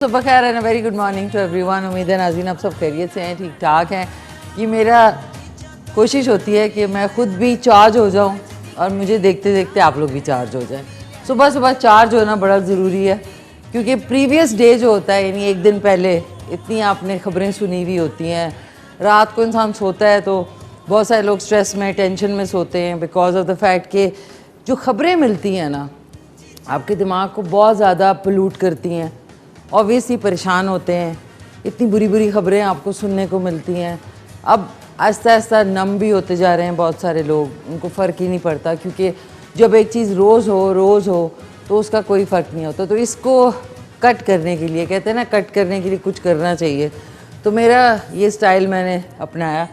सुबह खैर and very good morning to everyone. उम्मीद है नाज़रीन आप सब खैरियत से हैं, ठीक ठाक हैं। ये मेरा कोशिश होती है कि मैं ख़ुद भी चार्ज हो जाऊं और मुझे देखते देखते आप लोग भी चार्ज हो जाएं। सुबह सुबह चार्ज होना बड़ा ज़रूरी है क्योंकि प्रीवियस डे जो होता है यानी एक दिन पहले इतनी आपने ख़बरें सुनी हुई होती हैं। रात को इंसान सोता है तो बहुत सारे लोग स्ट्रेस में टेंशन में सोते हैं बिकॉज ऑफ द फैक्ट कि जो ख़बरें मिलती हैं ना आपके दिमाग को बहुत ज़्यादा पोल्यूट करती हैं। ऑब्वियसली परेशान होते हैं, इतनी बुरी बुरी ख़बरें आपको सुनने को मिलती हैं। अब आहिस्ता आहिस्ता नम भी होते जा रहे हैं बहुत सारे लोग, उनको फ़र्क ही नहीं पड़ता क्योंकि जब एक चीज़ रोज़ हो तो उसका कोई फ़र्क नहीं होता। तो इसको कट करने के लिए कहते हैं ना, कट करने के लिए कुछ करना चाहिए। तो मेरा ये स्टाइल मैंने अपनाया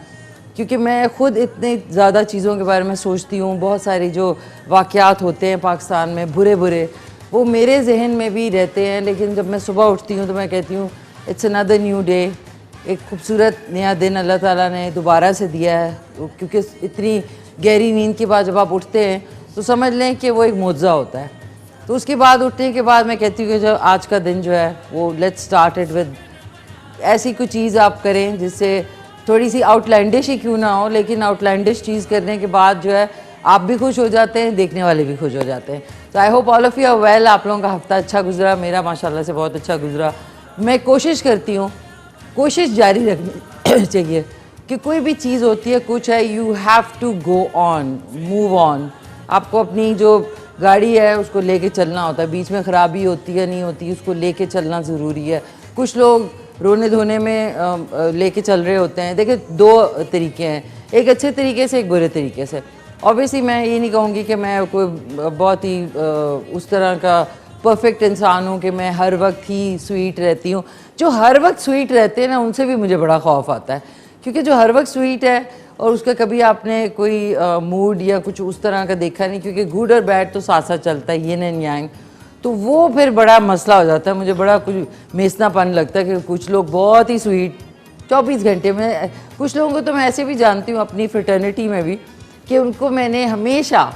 क्योंकि मैं ख़ुद इतनी ज़्यादा चीज़ों के बारे में सोचती हूँ। बहुत सारी जो वाक़यात होते हैं पाकिस्तान में बुरे बुरे, वो मेरे जहन में भी रहते हैं, लेकिन जब मैं सुबह उठती हूँ तो मैं कहती हूँ इट्स अनदर न्यू डे। एक खूबसूरत नया दिन अल्लाह ताला ने दोबारा से दिया है क्योंकि इतनी गहरी नींद के बाद जब आप उठते हैं तो समझ लें कि वो एक मुआवजा होता है। तो उसके बाद उठने के बाद मैं कहती हूँ कि जो आज का दिन जो है वो लेट्स स्टार्ट इट विद ऐसी कोई चीज़ आप करें जिससे थोड़ी सी आउटलैंडिश ही क्यों ना हो, लेकिन आउटलैंडिश चीज़ करने के बाद जो है आप भी खुश हो जाते हैं, देखने वाले भी खुश हो जाते हैं। तो I hope all of you are well. आप लोगों का हफ्ता अच्छा गुजरा, मेरा माशाल्लाह से बहुत अच्छा गुजरा। मैं कोशिश करती हूँ, कोशिश जारी रखनी चाहिए कि कोई भी चीज़ होती है कुछ है, you have to go on, move on. आपको अपनी जो गाड़ी है उसको लेके चलना होता है, बीच में ख़राबी होती है नहीं होती, उसको लेके चलना ज़रूरी है। कुछ लोग रोने धोने में लेके चल रहे होते हैं। देखिए दो तरीके हैं, एक अच्छे तरीके से एक बुरे तरीके से। ऑब्वियसली मैं ये नहीं कहूँगी कि मैं कोई बहुत ही उस तरह का परफेक्ट इंसान हूँ कि मैं हर वक्त ही स्वीट रहती हूँ। जो हर वक्त स्वीट रहते हैं ना उनसे भी मुझे बड़ा खौफ आता है क्योंकि जो हर वक्त स्वीट है और उसका कभी आपने कोई मूड या कुछ उस तरह का देखा नहीं, क्योंकि गुड और बैड तो साथ साथ चलता है, यिन एंड यांग, तो वो फिर बड़ा मसला हो जाता है। मुझे बड़ा कुछ मेसनापन लगता है कि कुछ लोग बहुत ही स्वीट 24 घंटे में, कुछ लोगों को तो मैं ऐसे भी जानती हूँ अपनी फ्रेटर्निटी में भी कि उनको मैंने हमेशा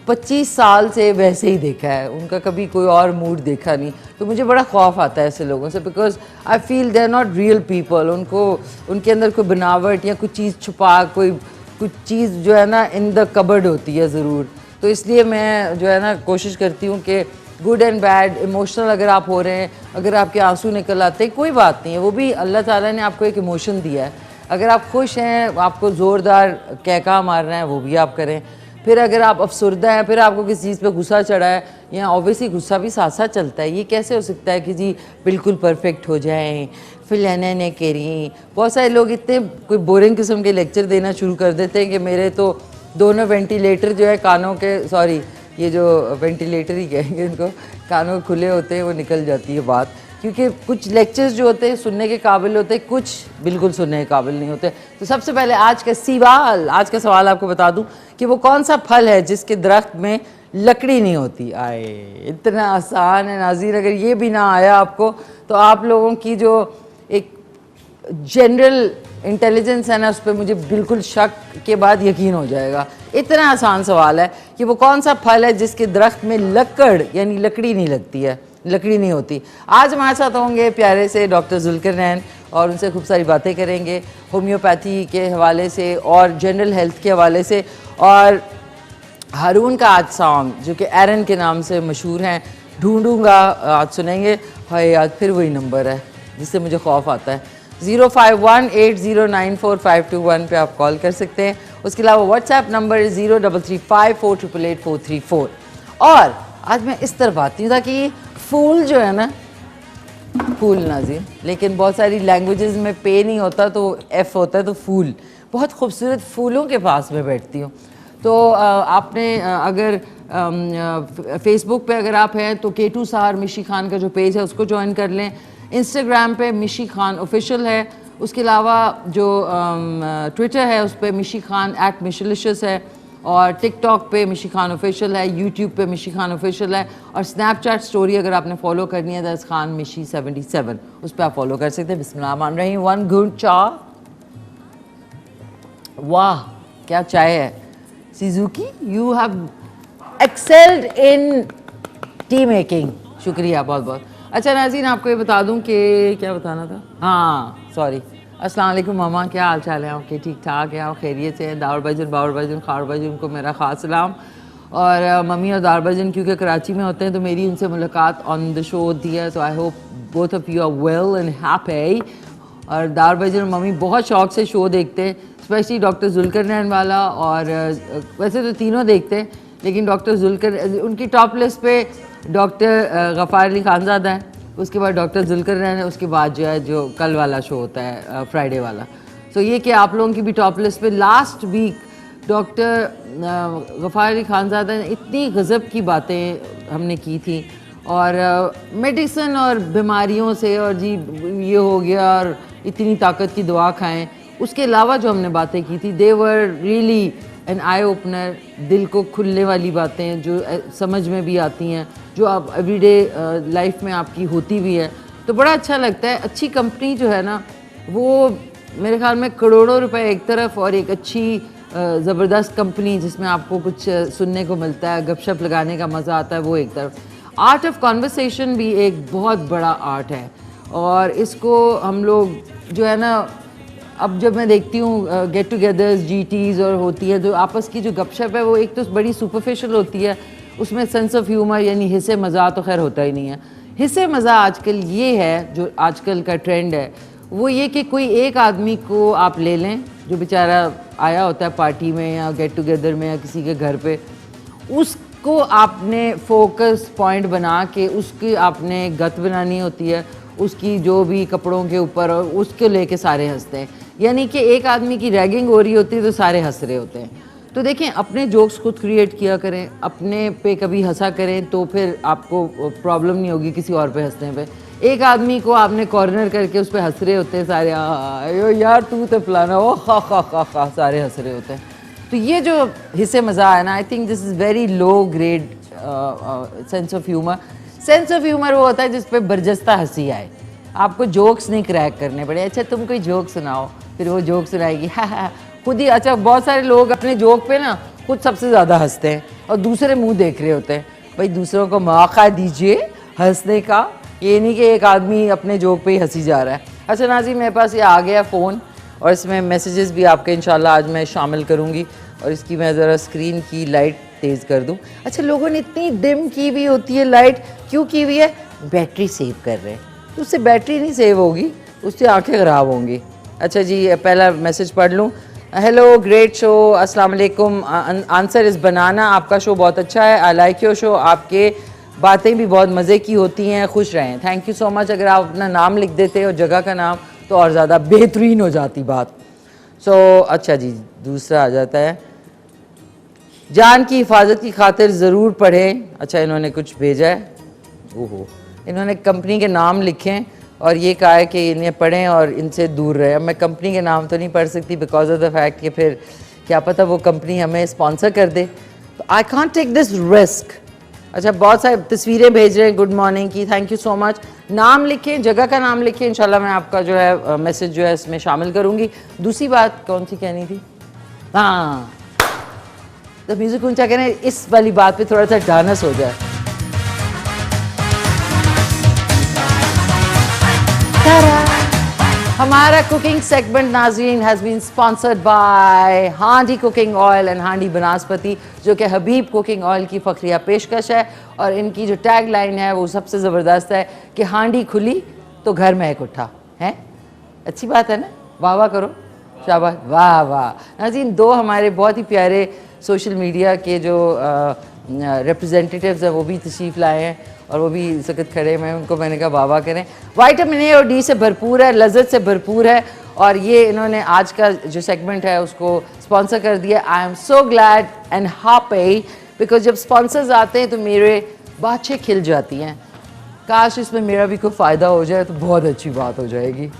25 साल से वैसे ही देखा है, उनका कभी कोई और मूड देखा नहीं। तो मुझे बड़ा खौफ आता है ऐसे लोगों से because I feel they are not real people. उनको उनके अंदर कोई बनावट या कुछ चीज़ छुपा, कुछ चीज़ जो है ना इन द कबर्ड होती है ज़रूर। तो इसलिए मैं जो है ना कोशिश करती हूँ कि गुड एंड बैड, इमोशनल अगर आप हो रहे हैं, अगर आपके आंसू निकल आते हैं, कोई बात नहीं है, वो भी अल्लाह ताला ने आपको एक इमोशन दिया है। अगर आप खुश हैं, आपको ज़ोरदार कहका मारना है, वो भी आप करें। फिर अगर आप अफसरदा हैं, फिर आपको किसी चीज़ पे गुस्सा चढ़ा है, या ऑब्वियसली गुस्सा भी साथ साथ चलता है। ये कैसे हो सकता है कि जी बिल्कुल परफेक्ट हो जाएं, फिर ने करी। बहुत सारे लोग इतने कोई बोरिंग किस्म के लेक्चर देना शुरू कर देते हैं कि मेरे तो दोनों वेंटिलेटर जो है कानों के, सॉरी ये जो वेंटिलेटर ही कहेंगे इनको, कानों खुले होते हैं, वो निकल जाती है बात। क्योंकि कुछ लेक्चर्स जो होते हैं सुनने के काबिल होते हैं, कुछ बिल्कुल सुनने के काबिल नहीं होते। तो सबसे पहले आज का सवाल आपको बता दूं कि वो कौन सा फल है जिसके दरख्त में लकड़ी नहीं होती। आए, इतना आसान है नाज़रीन, अगर ये भी ना आया आपको तो आप लोगों की जो एक जनरल इंटेलिजेंस है ना उस पर मुझे बिल्कुल शक के बाद यकीन हो जाएगा। इतना आसान सवाल है कि वो कौन सा फल है जिसके दरख्त में लकड़ यानी लकड़ी नहीं लगती है, लकड़ी नहीं होती। आज हमारे साथ होंगे प्यारे से डॉक्टर जुल्करनैन और उनसे खूब सारी बातें करेंगे होम्योपैथी के हवाले से और जनरल हेल्थ के हवाले से। और हारून का आज सॉन्ग जो कि एरन के नाम से मशहूर हैं, ढूंढूंगा, आज सुनेंगे। हाय, आज फिर वही नंबर है जिससे मुझे खौफ आता है। 0518094521 पे आप कॉल कर सकते हैं। उसके अलावा व्हाट्सएप नंबर 033548884434। और आज मैं इस तरफ आती हूँ ताकि फूल जो है ना, फूल नाज़रीन, लेकिन बहुत सारी लैंग्वेजेस में पे नहीं होता तो एफ़ होता है, तो फूल, बहुत खूबसूरत फूलों के पास में बैठती हूँ। तो आपने अगर फेसबुक पे अगर आप हैं तो केटू सहार मिशी खान का जो पेज है उसको ज्वाइन कर लें। इंस्टाग्राम पे मिशी खान ऑफिशियल है। उसके अलावा जो ट्विटर है उस पर मिशी खान @मिशलिशियस है, और टिकटॉक पे मिशी खान ऑफिशियल है, यूट्यूब पे मिशी खान ऑफिशियल है, और स्नैपचैट स्टोरी अगर आपने फॉलो करनी है दैट्स खान मिशी 77, उस पर आप फॉलो कर सकते हैं। बिस्मिल्लाह मान रही हूँ। 1 गुड चाय, वाह क्या चाय है। Suzuki, you have excelled in T making, शुक्रिया बहुत बहुत। अच्छा नाज़रीन, आपको ये बता दूं कि क्या बताना था, हाँ सॉरी। अस्सलाम वालेकुम मामा, क्या हाल चाल है आपके? ठीक ठाक है, आप खैरियत से हैं? दावर भाईजान, बावर भाईजान, खार भाईजान को मेरा ख़ास सलाम। और मम्मी और दावर भाईजान क्योंकि कराची में होते हैं तो मेरी उनसे मुलाकात ऑन द शो होती है, तो I hope both of you are well and happy. और दावर भाईजान और मम्मी बहुत शौक से शो देखते हैं, स्पेशली डॉक्टर जुल्करनैन वाला, और वैसे तो तीनों देखते हैं लेकिन डॉक्टर जुल्कर उनकी टॉप लिस्ट पे डॉक्टर गफ़ार अली खानज़ादा है, उसके बाद डॉक्टर जुल्करनैन है, उसके बाद जो है जो कल वाला शो होता है फ्राइडे वाला। सो ये कि आप लोगों की भी टॉप लिस्ट पे। Last week doctor Ghaffar Ali Khanzada ने इतनी गज़ब की बातें हमने की थी, और मेडिसिन और बीमारियों से, और जी ये हो गया और इतनी ताकत की दवा खाएं, उसके अलावा जो हमने बातें की थी they were really an eye opener, दिल को खुलने वाली बातें जो समझ में भी आती हैं, जो आप एवरीडे लाइफ में आपकी होती भी है, तो बड़ा अच्छा लगता है। अच्छी कंपनी जो है ना, वो मेरे ख्याल में करोड़ों रुपए एक तरफ, और एक अच्छी ज़बरदस्त कंपनी जिसमें आपको कुछ सुनने को मिलता है, गपशप लगाने का मज़ा आता है, वो एक तरफ। आर्ट ऑफ कॉन्वर्सेशन भी एक बहुत बड़ा आर्ट है, और इसको हम लोग जो है ना, अब जब मैं देखती हूँ गेट टुगेदर्स, जीटीज़ और होती है, जो आपस की जो गपशप है वो एक तो बड़ी सुपरफिशियल होती है, उसमें सेंस ऑफ ह्यूमर यानी हिस्से मज़ा तो खैर होता ही नहीं है। हिस्से मज़ा आजकल ये है, जो आजकल का ट्रेंड है वो ये कि कोई एक आदमी को आप ले लें जो बेचारा आया होता है पार्टी में या गेट टुगेदर में या किसी के घर पे, उसको आपने फोकस पॉइंट बना के उसकी आपने गत बनानी होती है, उसकी जो भी कपड़ों के ऊपर, और उसके लेके सारे हंसते हैं। यानी कि एक आदमी की रैगिंग हो रही होती है तो सारे हंस रहे होते हैं। तो देखें, अपने जोक्स खुद क्रिएट किया करें, अपने पे कभी हंसा करें, तो फिर आपको प्रॉब्लम नहीं होगी किसी और पे हंसने पे। एक आदमी को आपने कॉर्नर करके उस पर हंस रहे होते हैं सारे, यो यार तू तो फलाना, ओ खा खा खा खा, सारे हंस रहे होते हैं। तो ये जो हिस्से मज़ा है ना, I think this is very low grade sense of humour. Sense of humour वो होता है जिस पे बरजस्ता हंसी आए, आपको जोक्स नहीं क्रैक करने पड़े। अच्छा तुम कोई जोक सुनाओ, फिर वो जोक सुनाएगी, हा खुद ही। अच्छा बहुत सारे लोग अपने जोक पे ना खुद सबसे ज़्यादा हंसते हैं और दूसरे मुंह देख रहे होते हैं। भाई दूसरों को मौका दीजिए हंसने का, ये नहीं कि एक आदमी अपने जोक पे ही हंसी जा रहा है। अच्छा नाज़रीन, मेरे पास ये आ गया फ़ोन, और इसमें मैसेजेस भी आपके इंशाल्लाह आज मैं शामिल करूँगी, और इसकी मैं ज़रा स्क्रीन की लाइट तेज़ कर दूँ। अच्छा, लोगों ने इतनी डिम की हुई होती है लाइट, क्यों की हुई है? बैटरी सेव कर रहे हैं। तो उससे बैटरी नहीं सेव होगी, उससे आंखें ख़राब होंगी। अच्छा जी, पहला मैसेज पढ़ लूँ। हेलो, ग्रेट शो, अस्सलाम वालेकुम, आंसर इज़ बनाना, आपका शो बहुत अच्छा है, आई लाइक योर शो, आपके बातें भी बहुत मज़े की होती हैं, खुश रहें। Thank you so much. अगर आप अपना नाम लिख देते और जगह का नाम तो और ज़्यादा बेहतरीन हो जाती बात। अच्छा जी, दूसरा आ जाता है, जान की हिफाजत की खातिर ज़रूर पढ़ें। अच्छा, इन्होंने कुछ भेजा है, ओहो, इन्होंने कंपनी के नाम लिखे और ये कहा है कि इन्हें पढ़ें और इनसे दूर रहे। अब मैं कंपनी के नाम तो नहीं पढ़ सकती बिकॉज ऑफ द फैक्ट कि फिर क्या पता वो कंपनी हमें स्पॉन्सर कर दे, तो I can't take this risk. अच्छा, बहुत सारी तस्वीरें भेज रहे हैं गुड मॉर्निंग की, थैंक यू सो मच। नाम लिखें, जगह का नाम लिखें, इंशाल्लाह मैं आपका जो है मैसेज जो है इसमें शामिल करूँगी। दूसरी बात कौन सी कहनी थी? हाँ, तो म्यूजिक ऊंचा कहना, इस वाली बात पे थोड़ा सा डांस हो जाए। हमारा कुकिंग सेगमेंट नाज़रीन हैज़ बीन स्पॉन्सर्ड बाय हांडी कुकिंग ऑयल एंड हांडी बनास्पति, जो कि हबीब कुकिंग ऑयल की फ़खरिया पेशकश है। और इनकी जो टैग लाइन है वो सबसे ज़बरदस्त है कि हांडी खुली तो घर महक उठा है। अच्छी बात है ना, वाह वाह करो, शाबाश, वाह वाह। नाज़रीन, दो हमारे बहुत ही प्यारे सोशल मीडिया के जो रिप्रेजेंटेटिव्स हैं वो भी तशरीफ़ लाए हैं और वो भी इस वक्त खड़े हैं, उनको मैंने कहा वाह वाह करें। विटामिन ए और डी से भरपूर है, लज़्ज़त से भरपूर है, और ये इन्होंने आज का जो सेगमेंट है उसको स्पॉन्सर कर दिया। I am so glad and happy because जब स्पॉन्सर्स आते हैं तो मेरे बातें खिल जाती हैं। काश इसमें मेरा भी कोई फ़ायदा हो जाए तो बहुत अच्छी बात हो जाएगी।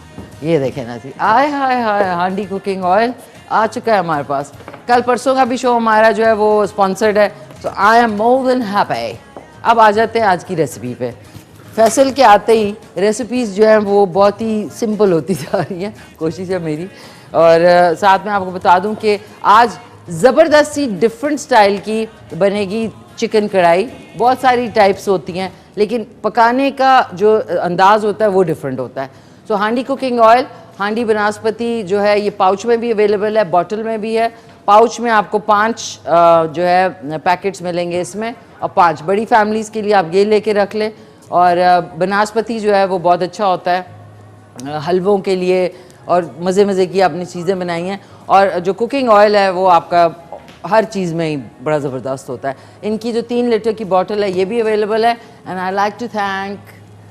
ये देखें ना जी, आय हाय हाय, हांडी कुकिंग ऑयल आ चुका है हमारे पास। कल परसों का भी शो हमारा जो है वो स्पॉन्सर्ड है, तो I am more than happy. अब आ जाते हैं आज की रेसिपी पे। फैसल के आते ही रेसिपीज़ जो हैं वो बहुत ही सिंपल होती जा रही हैं, कोशिश है मेरी। और साथ में आपको बता दूं कि आज ज़बरदस्त सी डिफरेंट स्टाइल की बनेगी चिकन कढ़ाई, बहुत सारी टाइप्स होती हैं लेकिन पकाने का जो अंदाज़ होता है वो डिफरेंट होता है। सो हांडी कुकिंग ऑयल, हांडी बनास्पति जो है ये पाउच में भी अवेलेबल है, बॉटल में भी है। पाउच में आपको 5 जो है पैकेट्स मिलेंगे इसमें, और 5 बड़ी फैमिलीज़ के लिए आप ये लेके रख लें। और बनास्पति जो है वो बहुत अच्छा होता है हलवों के लिए, और मज़े मज़े की आपने चीज़ें बनाई हैं। और जो कुकिंग ऑयल है वो आपका हर चीज़ में ही बड़ा ज़बरदस्त होता है। इनकी जो 3 लीटर की बॉटल है ये भी अवेलेबल है। And I like to thank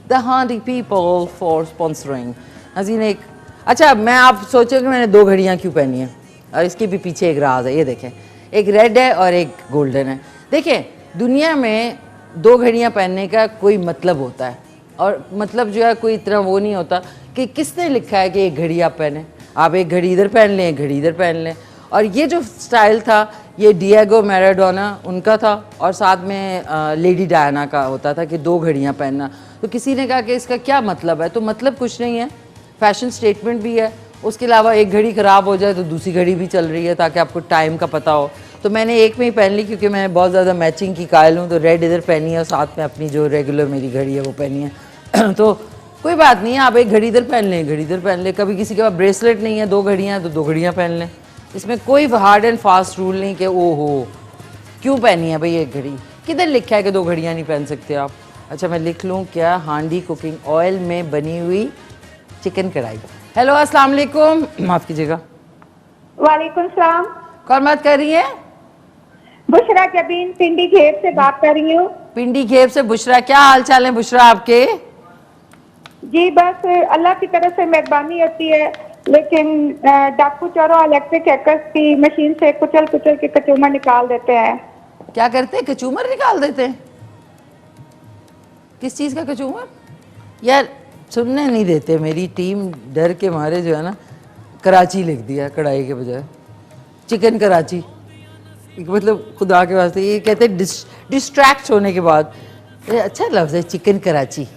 the Handi people for sponsoring. हसीन एक अच्छा, मैं आप सोचो कि मैंने 2 घड़ियाँ क्यों पहनी हैं, और इसके भी पीछे एक राज है। ये देखें, एक रेड है और एक गोल्डन है। देखें, दुनिया में 2 घड़ियाँ पहनने का कोई मतलब होता है, और मतलब जो है कोई इतना वो नहीं होता कि किसने लिखा है कि एक घड़ी आप पहने। आप एक घड़ी इधर पहन लें, एक घड़ी इधर पहन लें। और ये जो स्टाइल था ये डिएगो मैराडोना उनका था, और साथ में लेडी डायना का होता था कि 2 घड़ियाँ पहनना। तो किसी ने कहा कि इसका क्या मतलब है, तो मतलब कुछ नहीं है, फैशन स्टेटमेंट भी है। उसके अलावा एक घड़ी ख़राब हो जाए तो दूसरी घड़ी भी चल रही है ताकि आपको टाइम का पता हो। तो मैंने एक में ही पहन ली क्योंकि मैं बहुत ज़्यादा मैचिंग की कायल हूँ, तो रेड इधर पहनी है और साथ में अपनी जो रेगुलर मेरी घड़ी है वो पहनी है। तो कोई बात नहीं है, आप एक घड़ी इधर पहन लें, घड़ी इधर पहन लें। कभी किसी के पास ब्रेसलेट नहीं है, 2 घड़ियाँ हैं तो 2 घड़ियाँ पहन लें। इसमें कोई हार्ड एंड फास्ट रूल नहीं कि ओहो क्यों पहनी है भाई एक घड़ी, किधर लिखा है कि 2 घड़ियाँ नहीं पहन सकते आप। अच्छा, मैं लिख लूँ क्या, हांडी कुकिंग ऑयल में बनी हुई चिकन कढ़ाई। हेलो, अस्सलाम वालेकुम, माफ़ कीजिएगा। वालेकुम सलाम। कौन बात कर रही है? बुशरा जबीन पिंडी घेर से बात कर रही हूँ। पिंडी घेर से बुशरा, क्या हाल चाल है बुशरा आपके? जी बस अल्लाह की तरफ से मेहरबानी होती है, लेकिन डाकू चोरों इलेक्ट्रिक हैकर्स की मशीन से कुचल कुचल के कचूमर निकाल देते हैं। क्या करते हैं? कचूमर निकाल देते हैं? किस चीज़ का कचूमर? यार सुनने नहीं देते, मेरी टीम डर के मारे जो है ना कराची लिख दिया कढ़ाई के बजाय, चिकन कराची। मतलब खुदा के वास्ते, ये कहते हैं डिस्ट्रैक्ट होने के बाद, ये अच्छा लफ्ज़ है चिकन कराची।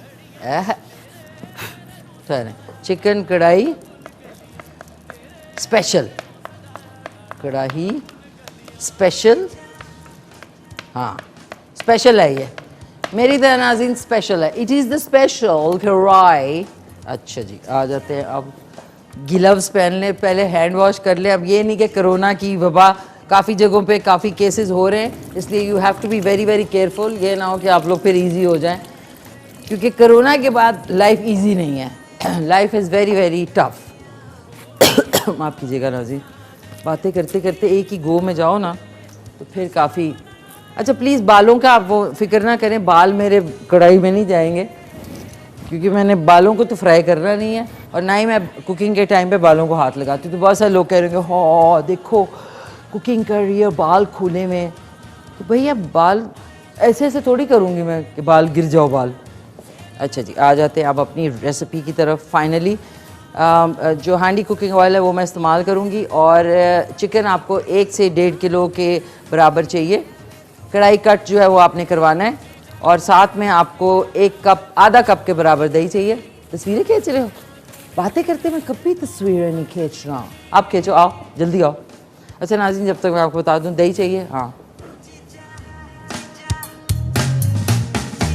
चिकन कढ़ाई स्पेशल, कढ़ाई स्पेशल, हाँ स्पेशल है ये मेरी तरह नाज़रीन, स्पेशल है। इट इज़ द स्पेशल कढ़ाई। अच्छा जी, आ जाते हैं अब। ग्लव्स पहन लें, पहले हैंड वॉश कर लें। अब ये नहीं कि कोरोना की वबा काफ़ी जगहों पे काफ़ी केसेस हो रहे हैं, इसलिए you have to be very very careful. ये ना हो कि आप लोग फिर इजी हो जाएं, क्योंकि कोरोना के बाद लाइफ इजी नहीं है, life is very very tough. माफ़ कीजिएगा नाज़रीन, बातें करते करते एक ही गो में जाओ ना तो फिर काफ़ी। अच्छा प्लीज़ बालों का आप वो फिक्र ना करें, बाल मेरे कढ़ाई में नहीं जाएंगे, क्योंकि मैंने बालों को तो फ्राई करना नहीं है, और ना ही मैं कुकिंग के टाइम पे बालों को हाथ लगाती हूँ। तो बहुत सारे लोग कह रहे होंगे हाँ देखो कुकिंग कर रही है बाल खुले में, तो भैया बाल ऐसे ऐसे थोड़ी करूँगी मैं कि बाल गिर जाओ बाल। अच्छा जी, आ जाते हैं अब अपनी रेसिपी की तरफ। फाइनली जो हांडी कुकिंग ऑयल है वो मैं इस्तेमाल करूँगी, और चिकन आपको 1 से 1.5 किलो के बराबर चाहिए। कढ़ाई कट जो है वो आपने करवाना है, और साथ में आपको 1 कप, आधा कप के बराबर दही चाहिए। तस्वीरें खींच रहे हो? बातें करते मैं कभी तस्वीरें नहीं खींच रहा। आप खींचो, आओ जल्दी आओ। अच्छा नाज़रीन, जब तक मैं आपको बता दूं, दही चाहिए, हाँ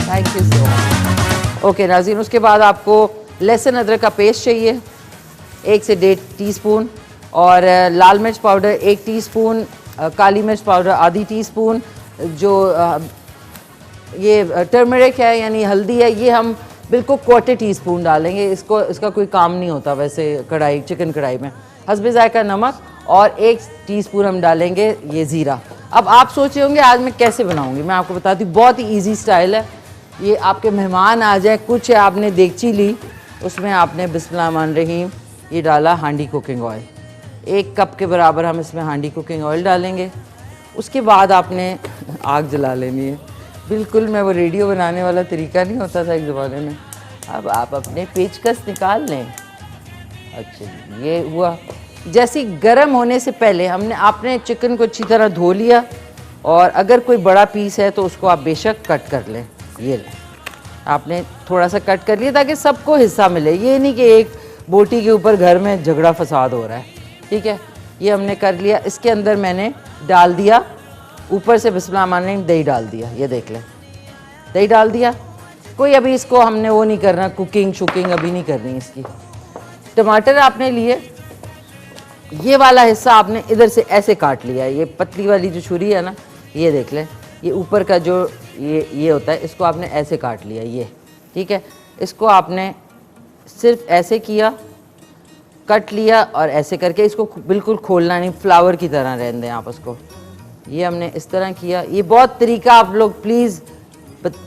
thank you so much. Okay नाज़रीन, उसके बाद आपको लहसुन अदरक का पेस्ट चाहिए 1 से 1.5 टीस्पून, और लाल मिर्च पाउडर 1 टीस्पून, काली मिर्च पाउडर आधी टीस्पून, जो ये टर्मरिक है यानी हल्दी है, ये हम बिल्कुल 1/4 टीस्पून डालेंगे। इसका कोई काम नहीं होता वैसे कढ़ाई, चिकन कढ़ाई में। हस्बे ज़ायका नमक, और 1 टीस्पून हम डालेंगे ये ज़ीरा। अब आप सोच रहे होंगे आज मैं कैसे बनाऊंगी, मैं आपको बताती हूँ, बहुत ही ईजी स्टाइल है। ये आपके मेहमान आ जाए, कुछ आपने देगची ली, उसमें आपने बिस्मिल्लाहिर्रहमानिर्रहीम ये डाला हांडी कुकिंग ऑयल, 1 कप के बराबर हम इसमें हांडी कुकिंग ऑयल डालेंगे। उसके बाद आपने आग जला लेनी है। बिल्कुल मैं वो रेडियो बनाने वाला तरीका नहीं होता था एक ज़माने में। अब आप अपने पेचकस निकाल लें। अच्छा ये हुआ। जैसे गर्म होने से पहले आपने चिकन को अच्छी तरह धो लिया, और अगर कोई बड़ा पीस है तो उसको आप बेशक कट कर लें। ये लें, आपने थोड़ा सा कट कर लिया ताकि सबको हिस्सा मिले। ये नहीं कि एक बोटी के ऊपर घर में झगड़ा फसाद हो रहा है, ठीक है। ये हमने कर लिया। इसके अंदर मैंने डाल दिया ऊपर से बिस्मिल्लाह दही डाल दिया, ये देख लें दही डाल दिया। कोई अभी इसको हमने वो नहीं करना, कुकिंग शुकिंग अभी नहीं करनी इसकी। टमाटर आपने लिए, ये वाला हिस्सा आपने इधर से ऐसे काट लिया है, ये पतली वाली जो छुरी है ना, ये देख लें, ये ऊपर का जो ये होता है इसको आपने ऐसे काट लिया, ये ठीक है। इसको आपने सिर्फ ऐसे किया, कट लिया और ऐसे करके इसको बिल्कुल खोलना नहीं, फ्लावर की तरह रहने दें आप उसको। ये हमने इस तरह किया। ये बहुत तरीका आप लोग प्लीज़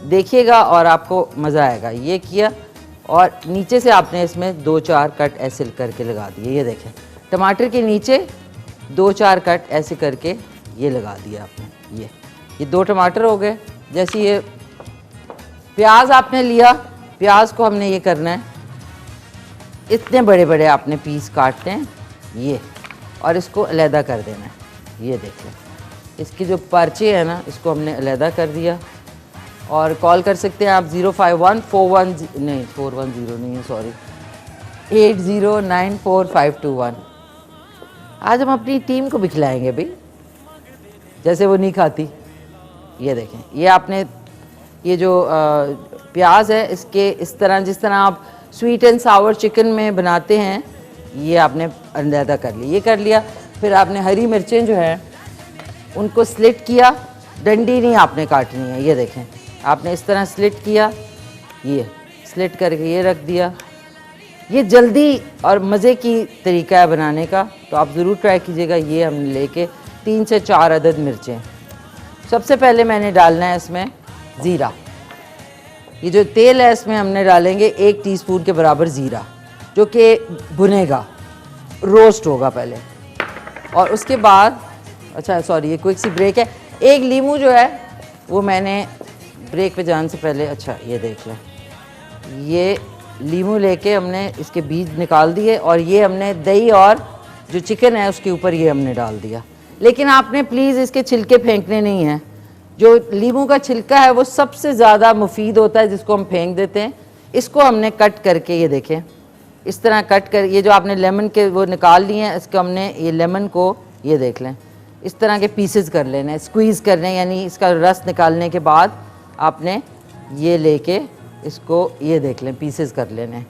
देखिएगा और आपको मज़ा आएगा। ये किया और नीचे से आपने इसमें 2-4 कट ऐसे करके लगा दिए, ये देखें टमाटर के नीचे 2-4 कट ऐसे करके ये लगा दिया आपने। ये 2 टमाटर हो गए। जैसे ये प्याज आपने लिया, प्याज को हमने ये करना है, इतने बड़े बड़े आपने पीस काटते हैं ये, और इसको अलहदा कर देना है। ये देख लें, इसकी जो पर्चे हैं ना, इसको हमने अलहदा कर दिया। और कॉल कर सकते हैं आप 051-410 नहीं 410 नहीं है सॉरी 8094-521। आज हम अपनी टीम को भी खिलाएंगे भाई, जैसे वो नहीं खाती। ये देखें, ये आपने ये जो प्याज है इसके इस तरह, जिस तरह आप स्वीट एंड सावर चिकन में बनाते हैं, ये आपने अलहदा कर लिया। ये कर लिया। फिर आपने हरी मिर्चें जो हैं उनको स्लिट किया, डंडी नहीं आपने काटनी है। ये देखें, आपने इस तरह स्लिट किया, ये स्लिट करके ये रख दिया। ये जल्दी और मज़े की तरीका है बनाने का, तो आप ज़रूर ट्राई कीजिएगा। ये हमने लेके 3 से 4 अदद मिर्चें। सबसे पहले मैंने डालना है इसमें ज़ीरा। ये जो तेल है इसमें हमने डालेंगे 1 टीस्पून के बराबर ज़ीरा, जो कि भुनेगा, रोस्ट होगा पहले। और उसके बाद अच्छा सॉरी, ये क्विक सी ब्रेक है। 1 लीमू जो है वो मैंने ब्रेक पे जाने से पहले, अच्छा ये देख लें, ये लीमू लेके हमने इसके बीज निकाल दिए और ये हमने दही और जो चिकन है उसके ऊपर ये हमने डाल दिया। लेकिन आपने प्लीज़ इसके छिलके फेंकने नहीं हैं। जो लीमू का छिलका है वो सबसे ज़्यादा मुफीद होता है, जिसको हम फेंक देते हैं। इसको हमने कट करके, ये देखें इस तरह कट कर, ये जो आपने लेमन के वो निकाल लिए हैं, इसको हमने ये लेमन को ये देख लें इस तरह के पीसेस कर लेने, स्क्वीज़ करने, यानी इसका रस निकालने के बाद आपने ये लेके इसको ये देख लें पीसेस कर लेने।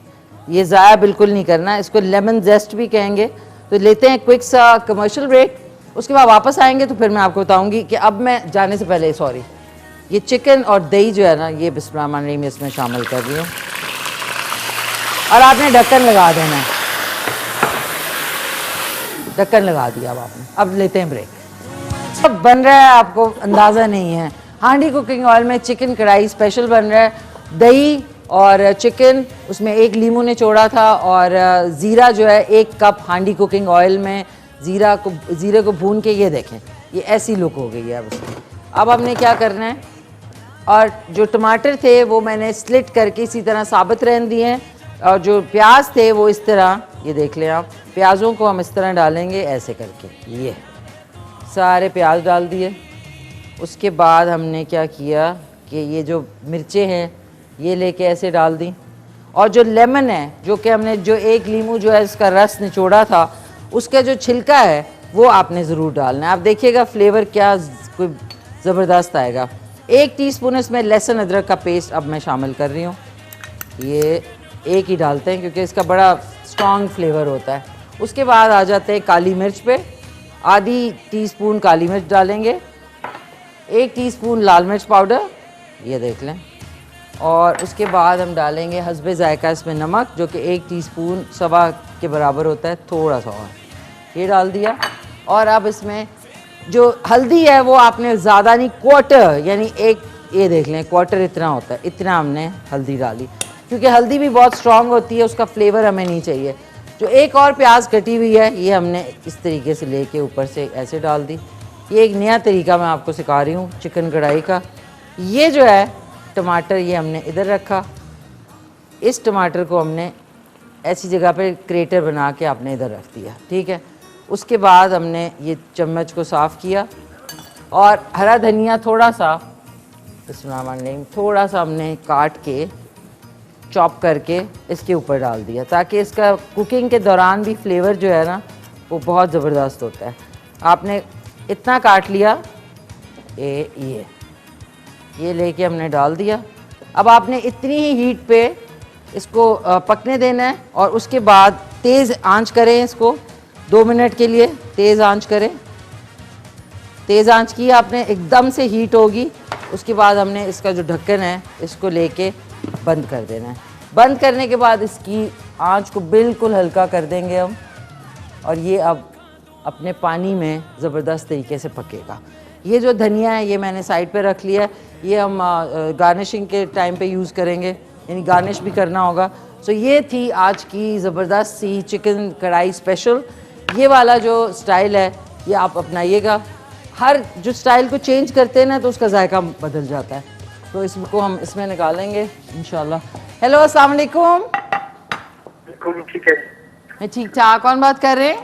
ये ज़ाया बिल्कुल नहीं करना, इसको लेमन जेस्ट भी कहेंगे। तो लेते हैं क्विक सा कमर्शियल ब्रेक, उसके बाद वापस आएंगे तो फिर मैं आपको बताऊंगी कि अब मैं जाने से पहले सॉरी, ये चिकन और दही जो है ना, ये बिस्मिल्लाह में इसमें शामिल कर रही हूँ और आपने ढक्कन लगा देना है। ढक्कन लगा दिया अब आपने। अब लेते हैं ब्रेक। अब बन रहा है, आपको अंदाज़ा नहीं है, हांडी कुकिंग ऑयल में चिकन कढ़ाई स्पेशल बन रहा है। दही और चिकन, उसमें 1 लीमू ने छोड़ा था और ज़ीरा जो है 1 कप हांडी कुकिंग ऑयल में ज़ीरे को भून के, ये देखें ये ऐसी लुक हो गई है अब उसकी। अब हमने क्या करना है, और जो टमाटर थे वो मैंने स्लिट करके इसी तरह साबित रहने दिए हैं, और जो प्याज थे वो इस तरह, ये देख लें आप, प्याज़ों को हम इस तरह डालेंगे ऐसे करके, ये सारे प्याज डाल दिए। उसके बाद हमने क्या किया कि ये जो मिर्चें हैं ये लेके ऐसे डाल दी, और जो लेमन है, जो कि हमने जो 1 लीमू जो है इसका रस निचोड़ा था, उसका जो छिलका है वो आपने ज़रूर डालना है। आप देखिएगा फ्लेवर क्या कोई ज़बरदस्त आएगा। 1 टीस्पून इसमें लहसुन अदरक का पेस्ट अब मैं शामिल कर रही हूँ। ये 1 ही डालते हैं क्योंकि इसका बड़ा स्ट्रॉन्ग फ्लेवर होता है। उसके बाद आ जाते हैं काली मिर्च पे, आधी टीस्पून काली मिर्च डालेंगे, 1 टीस्पून लाल मिर्च पाउडर, ये देख लें, और उसके बाद हम डालेंगे हस्बे जायका इसमें नमक, जो कि 1 टीस्पून सवा के बराबर होता है, थोड़ा सा और ये डाल दिया। और अब इसमें जो हल्दी है वो आपने ज़्यादा नहीं, क्वार्टर, यानी 1, ये देख लें क्वार्टर इतना होता है, इतना हमने हल्दी डाली, क्योंकि हल्दी भी बहुत स्ट्रॉन्ग होती है, उसका फ्लेवर हमें नहीं चाहिए। जो 1 और प्याज कटी हुई है ये हमने इस तरीके से लेके ऊपर से ऐसे डाल दी। ये एक नया तरीका मैं आपको सिखा रही हूँ चिकन कढ़ाई का। ये जो है टमाटर, ये हमने इधर रखा, इस टमाटर को हमने ऐसी जगह पे क्रेटर बना के आपने इधर रख दिया, ठीक है। उसके बाद हमने ये चम्मच को साफ़ किया और हरा धनिया थोड़ा सा, थोड़ा सा हमने काट के चॉप करके इसके ऊपर डाल दिया, ताकि इसका कुकिंग के दौरान भी फ्लेवर जो है ना वो बहुत ज़बरदस्त होता है। आपने इतना काट लिया ये लेके हमने डाल दिया। अब आपने इतनी ही हीट पे इसको पकने देना है और उसके बाद तेज़ आंच करें इसको 2 मिनट के लिए। तेज़ आंच करें, तेज़ आंच की आपने, एकदम से हीट होगी। उसके बाद हमने इसका जो ढक्कन है इसको लेके बंद कर देना है। बंद करने के बाद इसकी आंच को बिल्कुल हल्का कर देंगे हम, और ये अब अपने पानी में ज़बरदस्त तरीके से पकेगा। ये जो धनिया है ये मैंने साइड पे रख लिया है, ये हम गार्निशिंग के टाइम पे यूज़ करेंगे, यानी गार्निश भी करना होगा। सो ये थी आज की ज़बरदस्त सी चिकन कढ़ाई स्पेशल। ये वाला जो स्टाइल है ये आप अपनाइएगा। हर जो स्टाइल को चेंज करते हैं ना तो उसका जायका बदल जाता है। तो इसको हम इसमें निकालेंगे इंशाल्लाह। हेलो, अस्सलाम वालेकुम। ठीक है, मैं ठीक ठाक। कौन बात कर रहे हैं?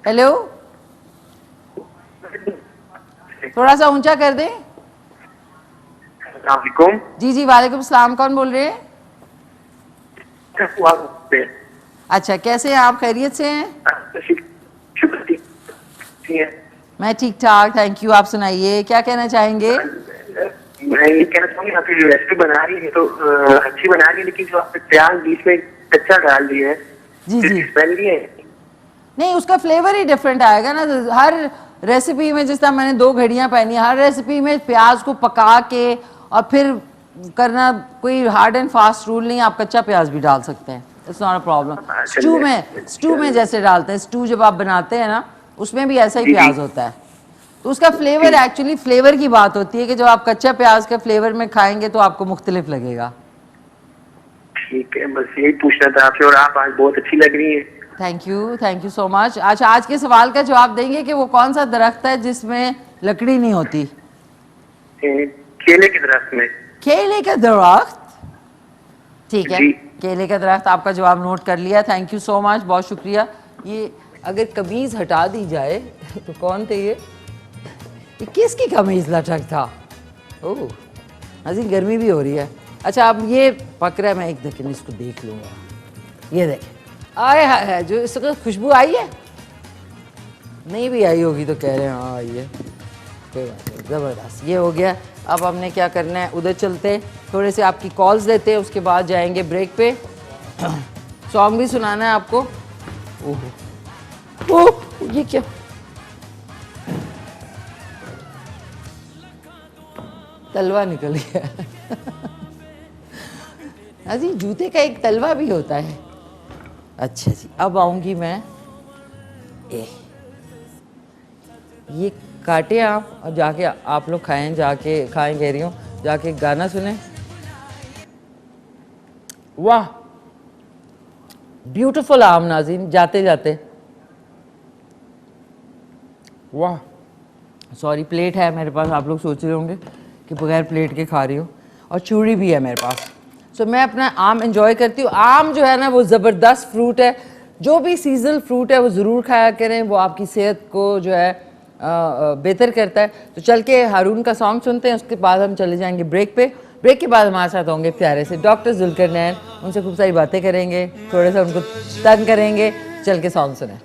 हेलो, थोड़ा सा ऊंचा कर दें। अस्सलाम जी जी, वालेकुम सलाम। कौन बोल रहे हैं? वालेकुम। अच्छा, कैसे हैं आप? खैरियत से हैं? मैं ठीक ठाक, थैंक यू। आप सुनाइए, क्या कहना चाहेंगे? मैं ये कहना चाहूँगी, आपकी जो रेसिपी बना रही है तो अच्छी बना रही है, लेकिन जो आपने प्याज बीच में कच्चा डाल दिया है, जी जी, स्मेल नहीं है? नहीं, उसका फ्लेवर ही डिफरेंट आएगा ना। हर रेसिपी में, जिस तरह मैंने 2 घड़ियाँ पहनी, हर रेसिपी में प्याज को पका के और फिर करना, कोई हार्ड एंड फास्ट रूल नहीं। आप कच्चा प्याज भी डाल सकते हैं, it's not a problem. Stew में जैसे डालते हैं, स्टू जब आप बनाते हैं ना उसमें भी ऐसा ही प्याज होता है। तो उसका फ्लेवर, एक्चुअली फ्लेवर की बात होती है कि जब आप कच्चा प्याज के फ्लेवर में खाएंगे तो आपको मुख्तलिफ लगेगा। ठीक है, बस यही पूछना था आपसे, और आप आज बहुत अच्छी लग रही है। Thank you so much. अच्छा, आज के सवाल का जवाब देंगे कि वो कौन सा दरख्त है जिसमें लकड़ी नहीं होती? केले के दरख्त में। केले का दरख्त, ठीक है। जी। केले का दरख्त, आपका जवाब नोट कर लिया। थैंक यू सो मच, बहुत शुक्रिया। ये अगर कमीज हटा दी जाए तो कौन थे ये किसकी कमीज लटक था? ओह, अजी गर्मी भी हो रही है। अच्छा, अब ये पक रहा है, मैं एक सेकंड इसको देख लूँगा। ये देखें, आए है जो इसको खुशबू आई है, नहीं भी आई होगी तो कह रहे हैं हाँ आई है। कोई बात नहीं, ज़बरदस्त। ये हो गया। अब हमने क्या करना है, उधर चलते हैं, थोड़े से आपकी कॉल्स लेते हैं, उसके बाद जाएंगे ब्रेक पे। सॉन्ग भी सुनाना है आपको। ओह, ये क्या? तलवा निकल गया। अजी जूते का एक तलवा भी होता है। अच्छा जी, अब आऊंगी मैं। ये काटे आप और जाके आप लोग खाएं, जाके खाएं, कह रही हूँ, जाके गाना सुने। वाह, ब्यूटीफुल आम नाज़रीन, जाते जाते। वाह, सॉरी, प्लेट है मेरे पास, आप लोग सोच रहे होंगे कि बगैर प्लेट के खा रही हूँ, और चूड़ी भी है मेरे पास। सो मैं अपना आम एंजॉय करती हूँ। आम जो है ना वो ज़बरदस्त फ्रूट है। जो भी सीजनल फ्रूट है वो ज़रूर खाया करें, वो आपकी सेहत को जो है बेहतर करता है। तो चल के हारून का सॉन्ग सुनते हैं, उसके बाद हम चले जाएंगे ब्रेक पे। ब्रेक के बाद हमारे साथ होंगे प्यारे से डॉक्टर जुल्करनैन, उनसे खूब सारी बातें करेंगे, थोड़े सा उनको तंग करेंगे। चल के सॉन्ग सुने।